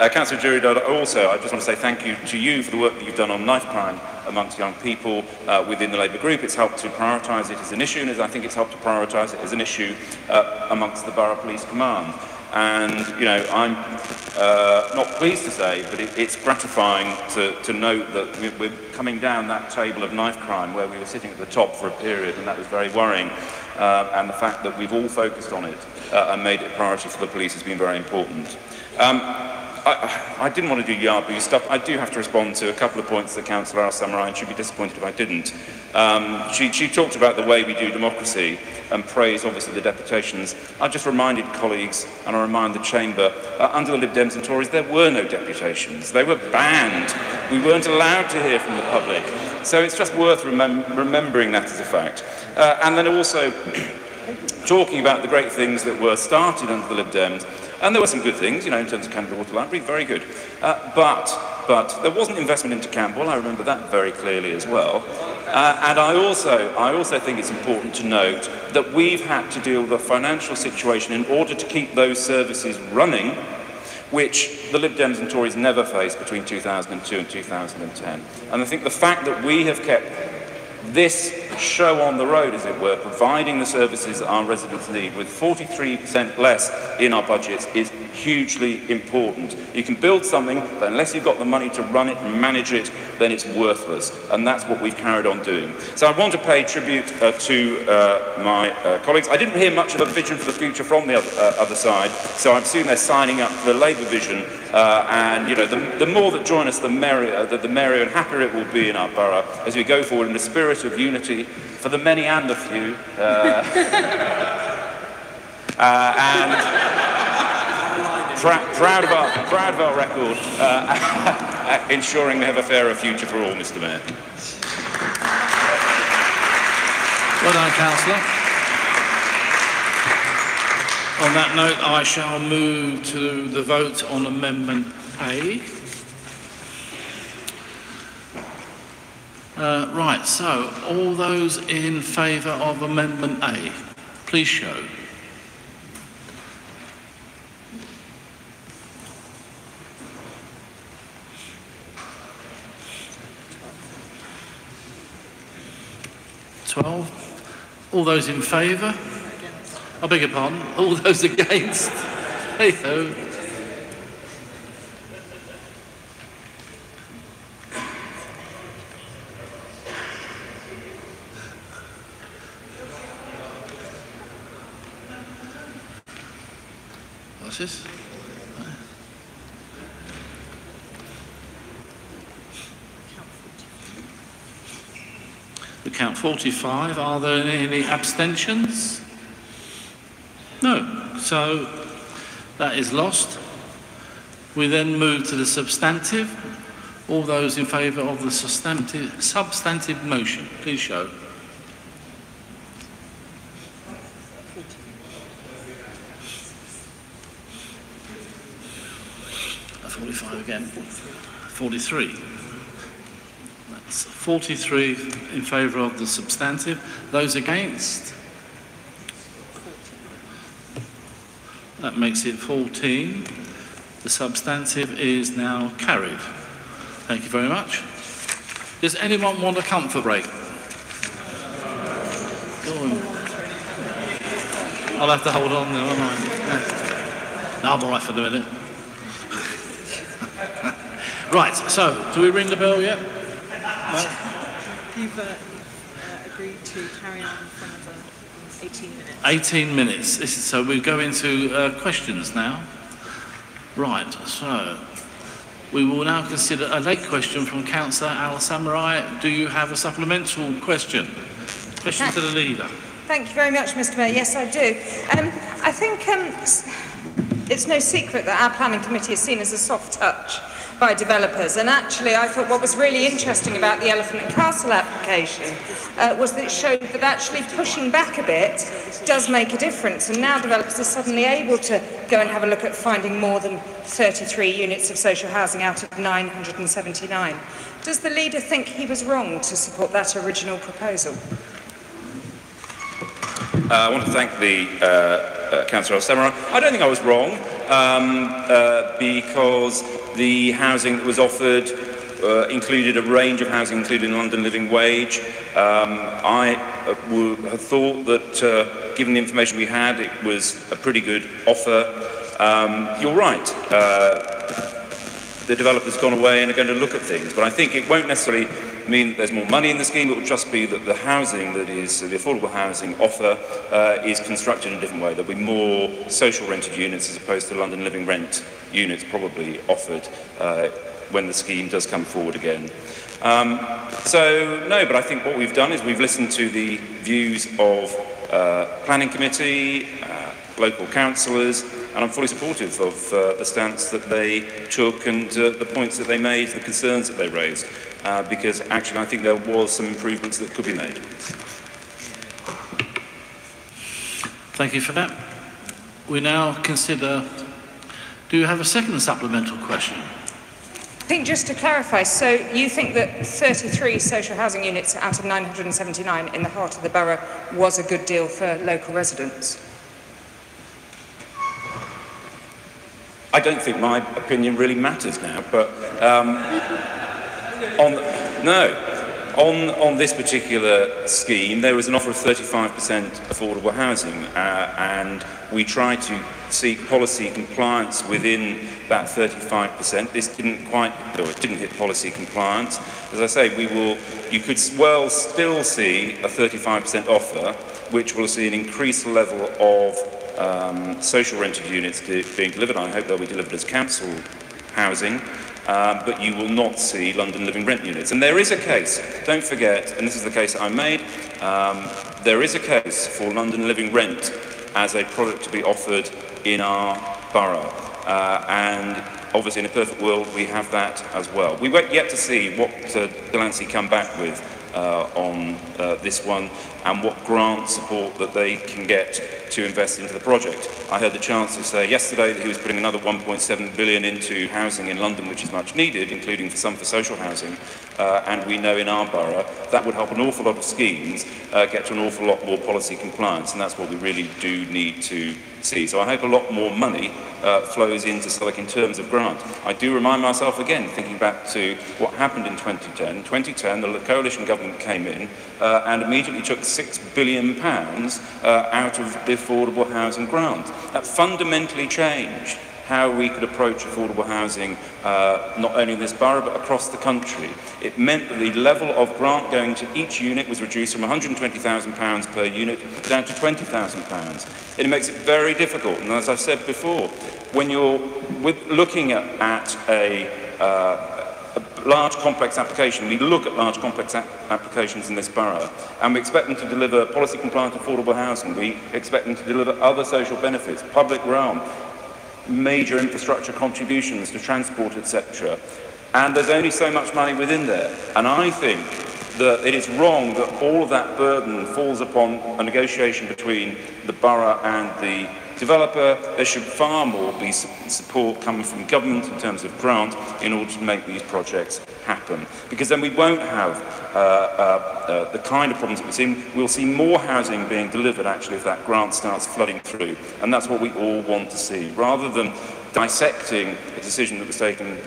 Councillor Jury-Dudder, also, I just want to say thank you to you for the work that you've done on knife crime amongst young people within the Labour group. It's helped to prioritise it as an issue, and I think it's helped to prioritise it as an issue amongst the Borough Police Command. And, you know, I'm not pleased to say, but it's gratifying to note that we're coming down that table of knife crime where we were sitting at the top for a period, and that was very worrying. And the fact that we've all focused on it and made it a priority for the police has been very important. I didn't want to do yardboo stuff. I do have to respond to a couple of points that Councillor Al-Samrai, and she'd be disappointed if I didn't. She talked about the way we do democracy and praised, obviously, the deputations. I just reminded colleagues, and I remind the Chamber, under the Lib Dems and Tories, there were no deputations. They were banned. We weren't allowed to hear from the public. So it's just worth remembering that as a fact. And then also talking about the great things that were started under the Lib Dems. And there were some good things, you know, in terms of Canterbury Water Library, very good. But there wasn't investment into Campbell, I remember that very clearly as well. And I also think it's important to note that we've had to deal with the financial situation in order to keep those services running, which the Lib Dems and Tories never faced between 2002 and 2010. And I think the fact that we have kept this show on the road, as it were, providing the services that our residents need with 43% less in our budgets is hugely important. You can build something, but unless you've got the money to run it and manage it, then it's worthless. And that's what we've carried on doing. So I want to pay tribute to my colleagues. I didn't hear much of a vision for the future from the other side, so I assume they're signing up for the Labour vision. And you know, the more that join us, the merrier and happier it will be in our borough as we go forward in the spirit of unity for the many and the few. And proud of our record, ensuring we have a fairer future for all, Mr. Mayor. Well done, Councillor. On that note, I shall move to the vote on Amendment A. Right, so all those in favour of Amendment A, please show. All those in favour? I beg your pardon. All those against? Hey ho. What's this? We count 45. Are there any abstentions? No. So that is lost. We then move to the substantive. All those in favour of the substantive motion, please show. A 45 again. 43. That's 43 in favour of the substantive. Those against? That makes it 14. The substantive is now carried. Thank you very much. Does anyone want a comfort break? Go on. I'll have to hold on now, won't I? No, I'm all right for the minute. Right, so, do we ring the bell yet? No? You've agreed to carry on for another 18 minutes. 18 minutes. So we go into questions now. Right, so we will now consider a late question from Councillor Al Samurai. Do you have a supplemental question? Question to the leader. Thank you very much, Mr. Mayor. Yes, I do. I think it's no secret that our planning committee is seen as a soft touch by developers, and actually I thought what was really interesting about the Elephant and Castle application was that it showed that actually pushing back a bit does make a difference, and now developers are suddenly able to go and have a look at finding more than 33 units of social housing out of 979. Does the leader think he was wrong to support that original proposal? I want to thank the Councillor Al-Samurai. I don't think I was wrong, because the housing that was offered included a range of housing, including London Living Wage. I would have thought that, given the information we had, it was a pretty good offer. You're right. The developer's gone away and are going to look at things, but I think it won't necessarily mean that there's more money in the scheme. It will just be that the housing that is the affordable housing offer is constructed in a different way. There'll be more social rented units as opposed to London Living Rent units probably offered when the scheme does come forward again. So no, but I think what we've done is we've listened to the views of planning committee, local councillors, and I'm fully supportive of the stance that they took and the points that they made, the concerns that they raised, because actually I think there was some improvements that could be made. Thank you for that. We now consider, do you have a second supplemental question? I think just to clarify, so you think that 33 social housing units out of 979 in the heart of the borough was a good deal for local residents? I don't think my opinion really matters now, but no. On this particular scheme, there was an offer of 35% affordable housing, and we tried to seek policy compliance within that 35%. This didn't it didn't hit policy compliance. As I say, you could well still see a 35% offer, which will see an increased level of social rented units being delivered. I hope they'll be delivered as council housing. But you will not see London Living Rent units. And there is a case, don't forget, and this is the case that I made, there is a case for London Living Rent as a product to be offered in our borough. And obviously in a perfect world we have that as well. We wait yet to see what Delancey come back with on this one and what grant support that they can get to invest into the project. I heard the Chancellor say yesterday that he was putting another 1.7 billion into housing in London, which is much needed, including some for social housing. And we know in our borough that would help an awful lot of schemes get to an awful lot more policy compliance, and that's what we really do need to see. So I hope a lot more money flows into Southwark in terms of grant. I do remind myself again, thinking back to what happened in 2010. In 2010, the coalition government came in and immediately took £6 billion out of the affordable housing grant. That fundamentally changed how we could approach affordable housing, not only in this borough but across the country. It meant that the level of grant going to each unit was reduced from £120,000 per unit down to £20,000. It makes it very difficult, and as I've said before, when you're looking at a large complex application, we look at large complex applications in this borough, and we expect them to deliver policy compliant affordable housing, we expect them to deliver other social benefits, public realm, major infrastructure contributions to transport, etc. And there's only so much money within there. And I think that it is wrong that all of that burden falls upon a negotiation between the borough and the developer. There should far more be support coming from government in terms of grant in order to make these projects happen. Because then we won't have the kind of problems that we've seen. We'll see more housing being delivered, actually, if that grant starts flooding through. And that's what we all want to see. Rather than dissecting a decision that was taken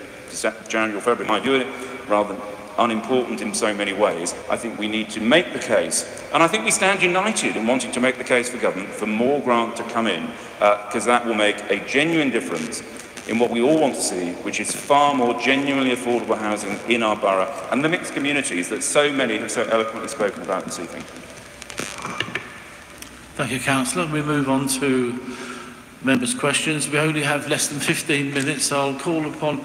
January or February, my view, rather than unimportant in so many ways, I think we need to make the case, and I think we stand united in wanting to make the case for government for more grant to come in, because that will make a genuine difference in what we all want to see, which is far more genuinely affordable housing in our borough and the mixed communities that so many have so eloquently spoken about this evening. Thank you, Councillor. We move on to members' questions. We only have less than 15 minutes, so I'll call upon.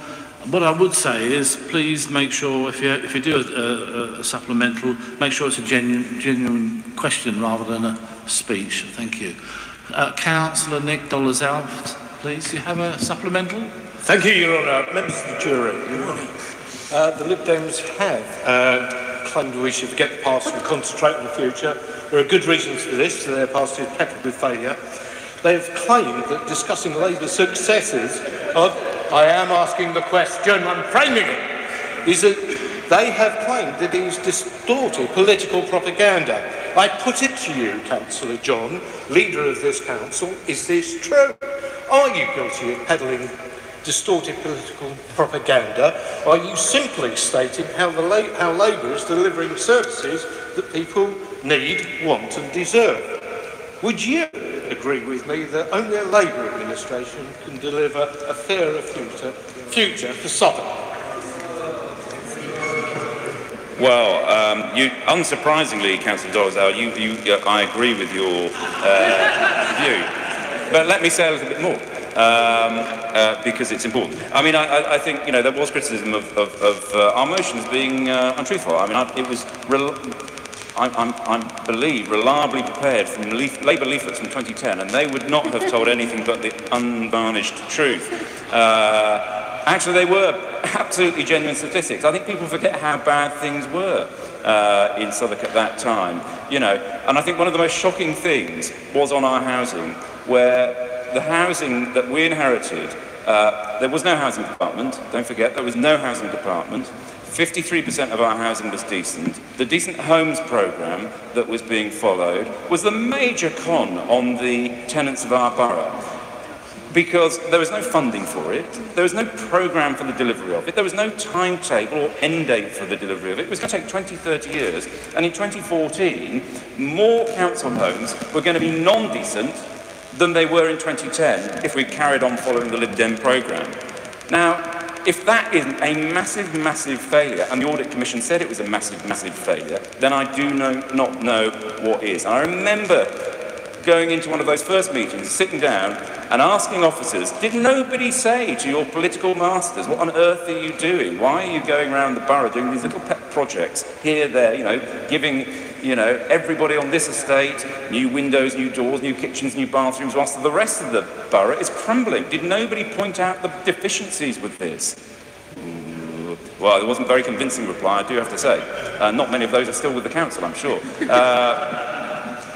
What I would say is, please make sure, if you do a supplemental, make sure it's a genuine question rather than a speech. Thank you. Councillor Nick Dolezal, please. You have a supplemental? Thank you, Your Honour. Members of the jury, the Lib Dems have claimed we should forget the past and concentrate on the future. There are good reasons for this. Their past is peppered with failure. They have claimed that discussing Labour's successes of, I am asking the question, I'm framing it, is that they have claimed that it is distorted political propaganda. I put it to you, Councillor John, leader of this council, is this true? Are you guilty of peddling distorted political propaganda? Are you simply stating how Labour is delivering services that people need, want and deserve? Would you agree with me that only a Labour administration can deliver a fairer future for Southwark? Well, unsurprisingly, Councillor Dolezal, I agree with your view. But let me say a little bit more, because it's important. I mean, I think, there was criticism of our motions being untruthful. I mean, it was... I believe, reliably prepared from Labour leaflets from 2010, and they would not have told anything but the unvarnished truth. Actually, they were absolutely genuine statistics. I think people forget how bad things were in Southwark at that time, And I think one of the most shocking things was on our housing, where the housing that we inherited, there was no housing department, don't forget, there was no housing department. 53% of our housing was decent. The Decent Homes programme that was being followed was the major con on the tenants of our borough. because there was no funding for it, there was no programme for the delivery of it, there was no timetable or end date for the delivery of it. It was going to take 20, 30 years, and in 2014, more council homes were going to be non-decent than they were in 2010 if we carried on following the Lib Dem programme. Now, if that isn't a massive, massive failure, and the Audit Commission said it was a massive, massive failure, then I do not know what is. And I remember going into one of those first meetings, sitting down and asking officers, did nobody say to your political masters, what on earth are you doing? Why are you going around the borough doing these little pet projects here, there, giving, everybody on this estate new windows, new doors, new kitchens, new bathrooms, whilst the rest of the borough is crumbling? Did nobody point out the deficiencies with this? Well, it wasn't a very convincing reply, I do have to say. Not many of those are still with the council, I'm sure.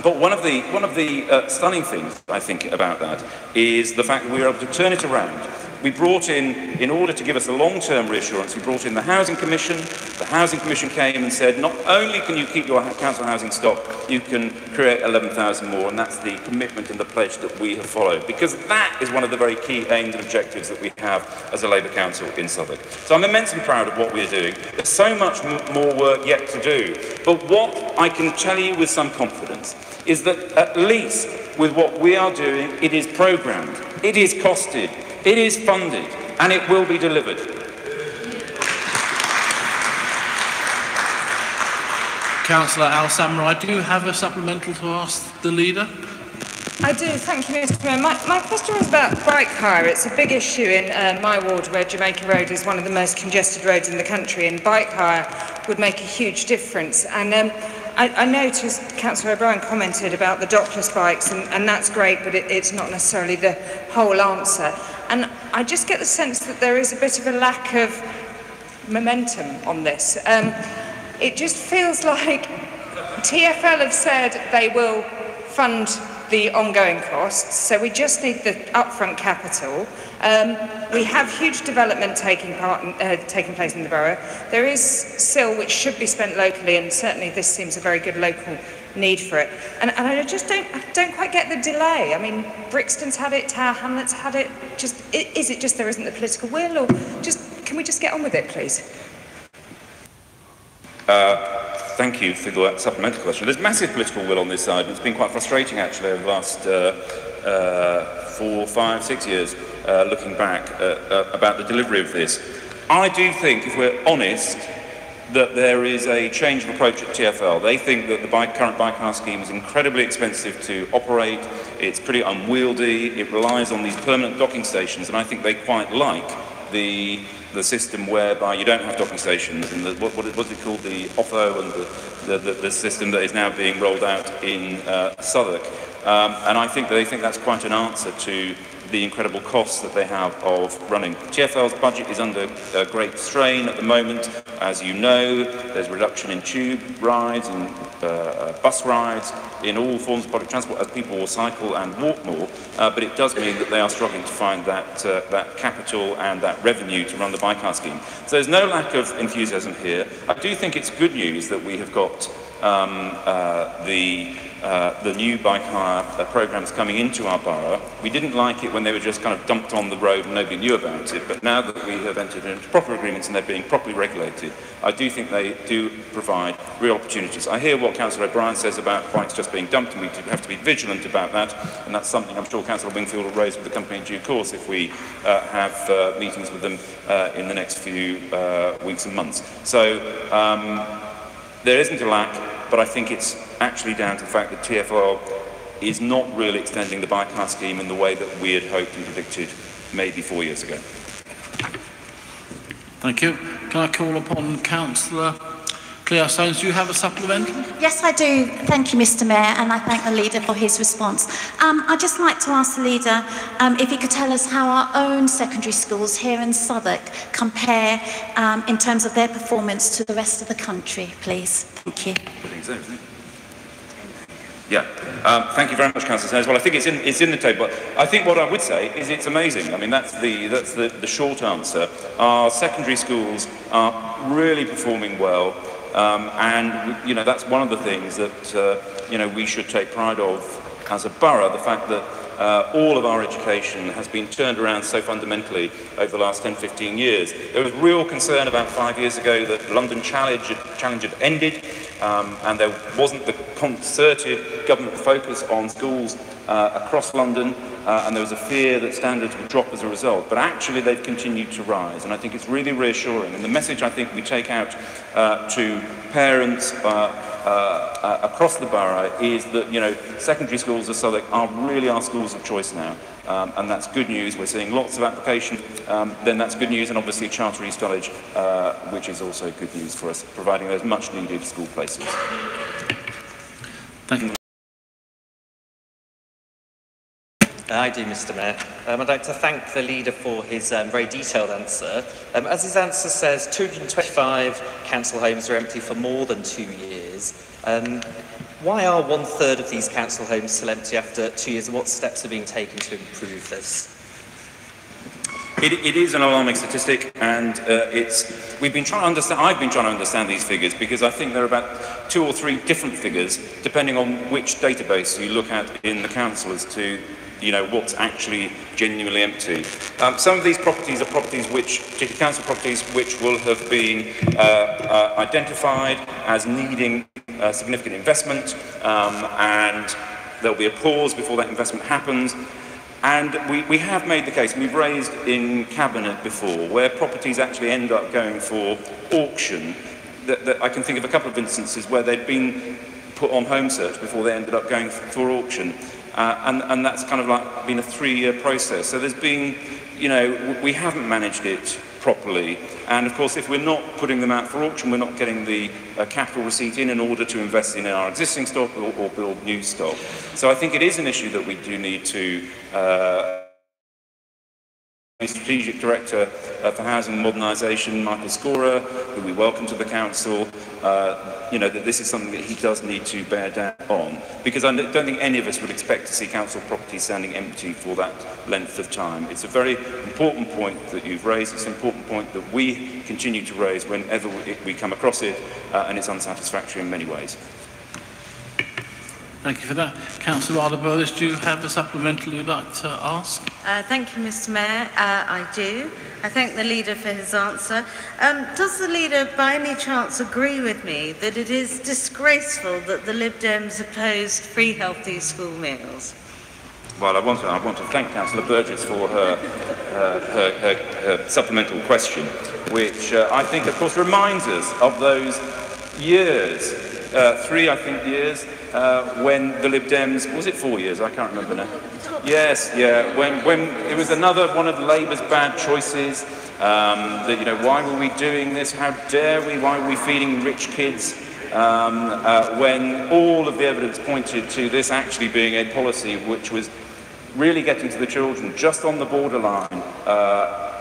But one of the stunning things, I think, about that is the fact that we were able to turn it around. We brought in order to give us a long-term reassurance, we brought in the Housing Commission. The Housing Commission came and said, not only can you keep your council housing stock, you can create 11,000 more, and that's the commitment and the pledge that we have followed, because that is one of the very key aims and objectives that we have as a Labour Council in Southwark. So I'm immensely proud of what we're doing. There's so much more work yet to do, but what I can tell you with some confidence is that at least with what we are doing, it is programmed, it is costed, it is funded, and it will be delivered. Councillor Al-Samurai, do you have a supplemental to ask the leader? I do, thank you, Mr. Mayor. My question was about bike hire. It's a big issue in my ward, where Jamaica Road is one of the most congested roads in the country, and bike hire would make a huge difference. And I noticed Councillor O'Brien commented about the dockless bikes, and that's great, but it's not necessarily the whole answer. And I just get the sense that there is a bit of a lack of momentum on this. It just feels like TfL have said they will fund the ongoing costs, so we just need the upfront capital. We have huge development taking place in the borough. There is SIL which should be spent locally, and certainly this seems a very good local need for it. And I just don't quite get the delay. I mean, Brixton's had it, Tower Hamlets had it. Is it just there isn't the political will, or can we just get on with it, please? Thank you for the supplemental question. There's massive political will on this side, and it's been quite frustrating actually over the last 4, 5, 6 years, looking back about the delivery of this. I do think, if we're honest, that there is a change of approach at TfL. They think that the current bike hire scheme is incredibly expensive to operate, it's pretty unwieldy, it relies on these permanent docking stations, and I think they quite like the system whereby you don't have docking stations, and what's it called, the OFO, and the system that is now being rolled out in Southwark. And I think they think that's quite an answer to the incredible costs that they have of running. TfL's budget is under great strain at the moment. As you know, there's a reduction in tube rides and bus rides, in all forms of public transport, as people will cycle and walk more, but it does mean that they are struggling to find that capital and that revenue to run the bike hire scheme. So there's no lack of enthusiasm here. I do think it's good news that we have got the new bike hire programmes coming into our borough. We didn't like it when they were just kind of dumped on the road and nobody knew about it, but now that we have entered into proper agreements and they're being properly regulated, I do think they do provide real opportunities. I hear what Councillor O'Brien says about bikes just being dumped, and we have to be vigilant about that, and that's something I'm sure Councillor Wingfield will raise with the company in due course if we have meetings with them in the next few weeks and months. So there isn't a lack, but I think it's actually down to the fact that TfL is not really extending the bike hire scheme in the way that we had hoped and predicted maybe 4 years ago. Thank you. Can I call upon Councillor Claire Stones? Do you have a supplemental? Yes, I do. Thank you, Mr. Mayor, and I thank the leader for his response. I'd just like to ask the leader if he could tell us how our own secondary schools here in Southwark compare in terms of their performance to the rest of the country, please. Thank you. I think so, isn't it? Yeah, thank you very much, Councillor Stones. Well, I think it's in the table. I think what I would say is it's amazing. I mean, that's the short answer. Our secondary schools are really performing well, and that's one of the things that we should take pride of as a borough. The fact that all of our education has been turned around so fundamentally over the last 10, 15 years. There was real concern about 5 years ago that London Challenge had ended, and there wasn't the concerted government focus on schools across London, and there was a fear that standards would drop as a result. But actually they've continued to rise, and I think it's really reassuring. And the message I think we take out to parents across the borough is that, you know, secondary schools of Southwark are really our schools of choice now. And that's good news. We're seeing lots of application. Then that's good news, and obviously Charter East College, which is also good news for us, providing those much needed school places. Thank you. I do, Mr. Mayor. I'd like to thank the leader for his very detailed answer. As his answer says, 225 council homes are empty for more than 2 years. Why are 1/3 of these council homes still empty after 2 years, and what steps are being taken to improve this? It is an alarming statistic, and we've been trying to understand. I've been trying to understand these figures because I think there are about 2 or 3 different figures depending on which database you look at in the council as to, you know, what's actually genuinely empty. Some of these properties are properties which, particularly council properties, which will have been identified as needing significant investment, and there'll be a pause before that investment happens. And we have made the case, we've raised in Cabinet before, where properties actually end up going for auction. That I can think of a couple of instances where they'd been put on home search before they ended up going for auction. And that's kind of like been a 3-year process. So there's been, you know, we haven't managed it properly. And of course, if we're not putting them out for auction, we're not getting the capital receipt in order to invest in our existing stock or build new stock. So I think it is an issue that we do need to Strategic Director for Housing Modernisation, Michael Scorer, who we welcome to the Council, you know, that this is something that he does need to bear down on, because I don't think any of us would expect to see council properties standing empty for that length of time. It's a very important point that you've raised. It's an important point that we continue to raise whenever we come across it, and it's unsatisfactory in many ways. Thank you for that. Councillor Arder-Burlish, do you have a supplemental you'd like to ask? Thank you, Mr. Mayor. I do. I thank the leader for his answer. Does the leader, by any chance, agree with me that it is disgraceful that the Lib Dems opposed free healthy school meals? Well, I want to thank Councillor Burgess for her supplemental question, which I think, of course, reminds us of those years, 3, I think, years, when the Lib Dems, was it 4 years? I can't remember now. Yes, yeah, when it was another one of Labour's bad choices, that, you know, why were we doing this? How dare we? Why were we feeding rich kids? When all of the evidence pointed to this actually being a policy which was really getting to the children just on the borderline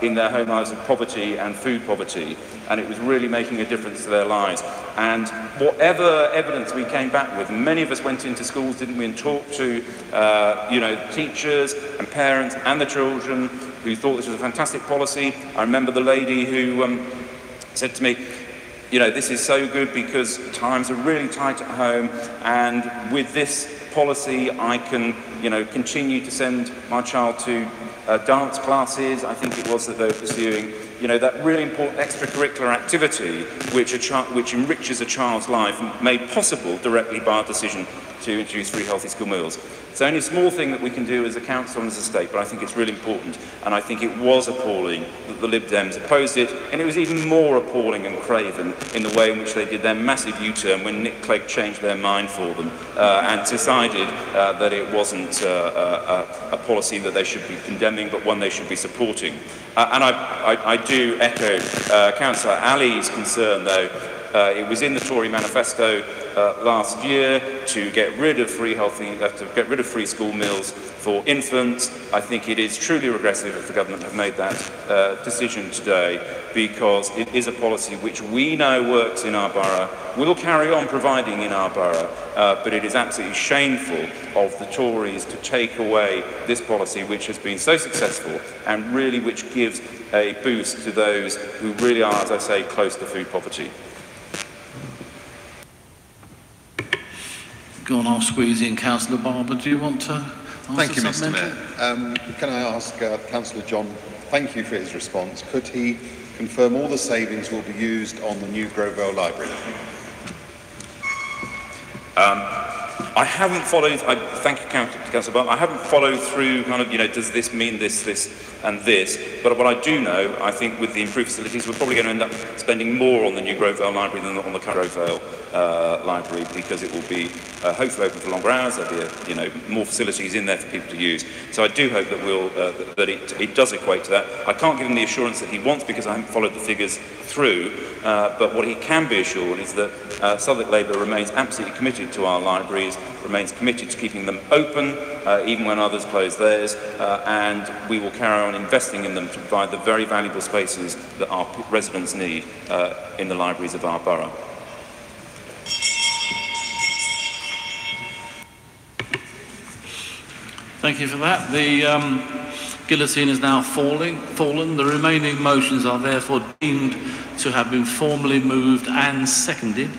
in their home lives of poverty and food poverty, and it was really making a difference to their lives. And whatever evidence we came back with, many of us went into schools, didn't we, and talked to you know, teachers and parents and the children who thought this was a fantastic policy. I remember the lady who said to me, you know, this is so good because times are really tight at home, and with this policy I can, you know, continue to send my child to dance classes, I think it was, that they were pursuing, you know, that really important extracurricular activity which enriches a child's life, made possible directly by our decision to introduce free healthy school meals. It's only a small thing that we can do as a council and as a state, but I think it's really important, and I think it was appalling that the Lib Dems opposed it, and it was even more appalling and craven in the way in which they did their massive U-turn when Nick Clegg changed their mind for them and decided that it wasn't a policy that they should be condemning, but one they should be supporting. And I do echo Councillor Ali's concern, though. It was in the Tory manifesto last year to get rid of free school meals for infants. I think it is truly regressive if the government have made that decision today, because it is a policy which we know works in our borough, will carry on providing in our borough, but it is absolutely shameful of the Tories to take away this policy which has been so successful and really which gives a boost to those who really are, as I say, close to food poverty. Go on, I'll squeeze in. Councillor Barber, do you want to Thank you, Mr. Mayor. Can I ask Councillor John, thank you for his response. Could he confirm all the savings will be used on the new Grovell Library? I haven't followed, thank you, Councillor Bart, I haven't followed through kind of, does this mean this, and this, but what I do know, I think with the improved facilities, we're probably going to end up spending more on the new Grovell Library than on the current Grovell Library, because it will be hopefully open for longer hours, there'll be more facilities in there for people to use. So I do hope that that it does equate to that. I can't give him the assurance that he wants because I haven't followed the figures through, but what he can be assured is that Southwark Labour remains absolutely committed to our libraries, remains committed to keeping them open, even when others close theirs, and we will carry on investing in them to provide the very valuable spaces that our residents need in the libraries of our borough. Thank you for that. The guillotine is now fallen. The remaining motions are therefore deemed to have been formally moved and seconded.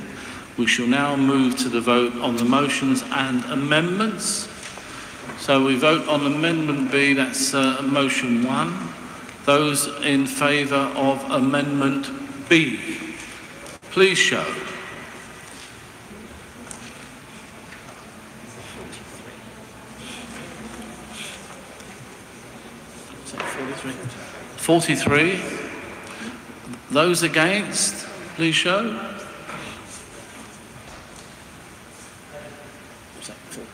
We shall now move to the vote on the motions and amendments. So we vote on Amendment B, that's motion 1. Those in favour of Amendment B, please show. Is that 43? 43. Those against, please show.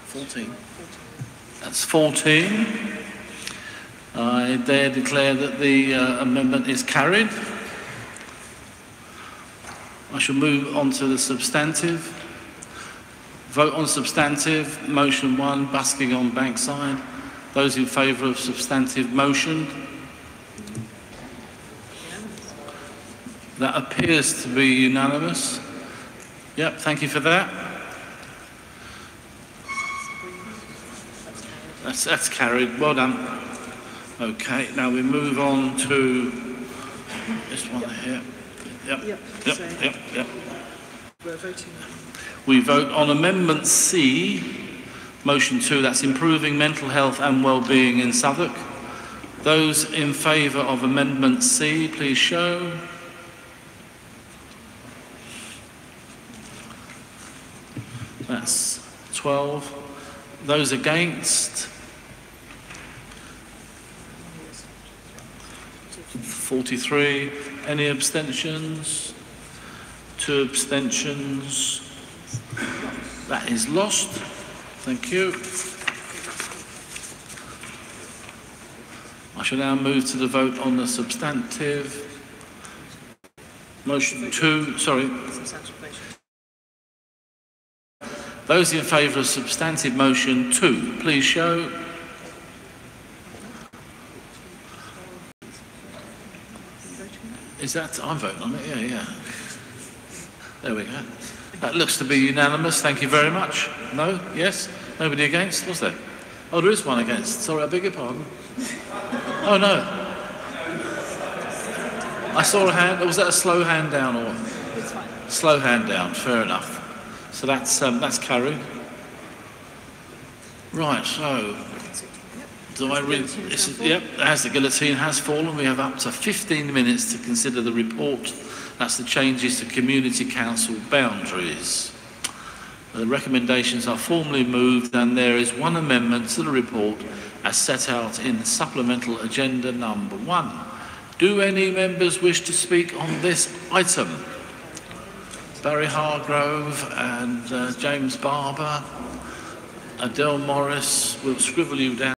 14. That's 14. I dare declare that the amendment is carried. I shall move on to the substantive. Vote on substantive. Motion 1, busking on Bankside. Those in favour of substantive motion? That appears to be unanimous. Yep, thank you for that. That's carried. Well done. Okay, now we move on to this one here. Yep. We're voting. We vote on Amendment C, motion 2, that's improving mental health and well-being in Southwark. Those in favour of Amendment C, please show. That's 12. Those against? 43. Any abstentions? 2 abstentions. That is lost. Thank you. I shall now move to the vote on the substantive. Motion 2, sorry. Those in favour of substantive motion 2, please show. Is that, I'm voting on it, yeah. There we go. That looks to be unanimous, thank you very much. No? Yes? Nobody against? Was there? Oh, there is one against. Sorry, I beg your pardon. Oh, no. I saw a hand. Was that a slow hand down or? Slow hand down, fair enough. So that's carried. Right, so do I read? Yep, as the guillotine has fallen, we have up to 15 minutes to consider the report. That's the changes to community council boundaries. The recommendations are formally moved and there is one amendment to the report as set out in supplemental agenda number 1. Do any members wish to speak on this item? Barry Hargrove and James Barber, Adele Morris will scribble you down.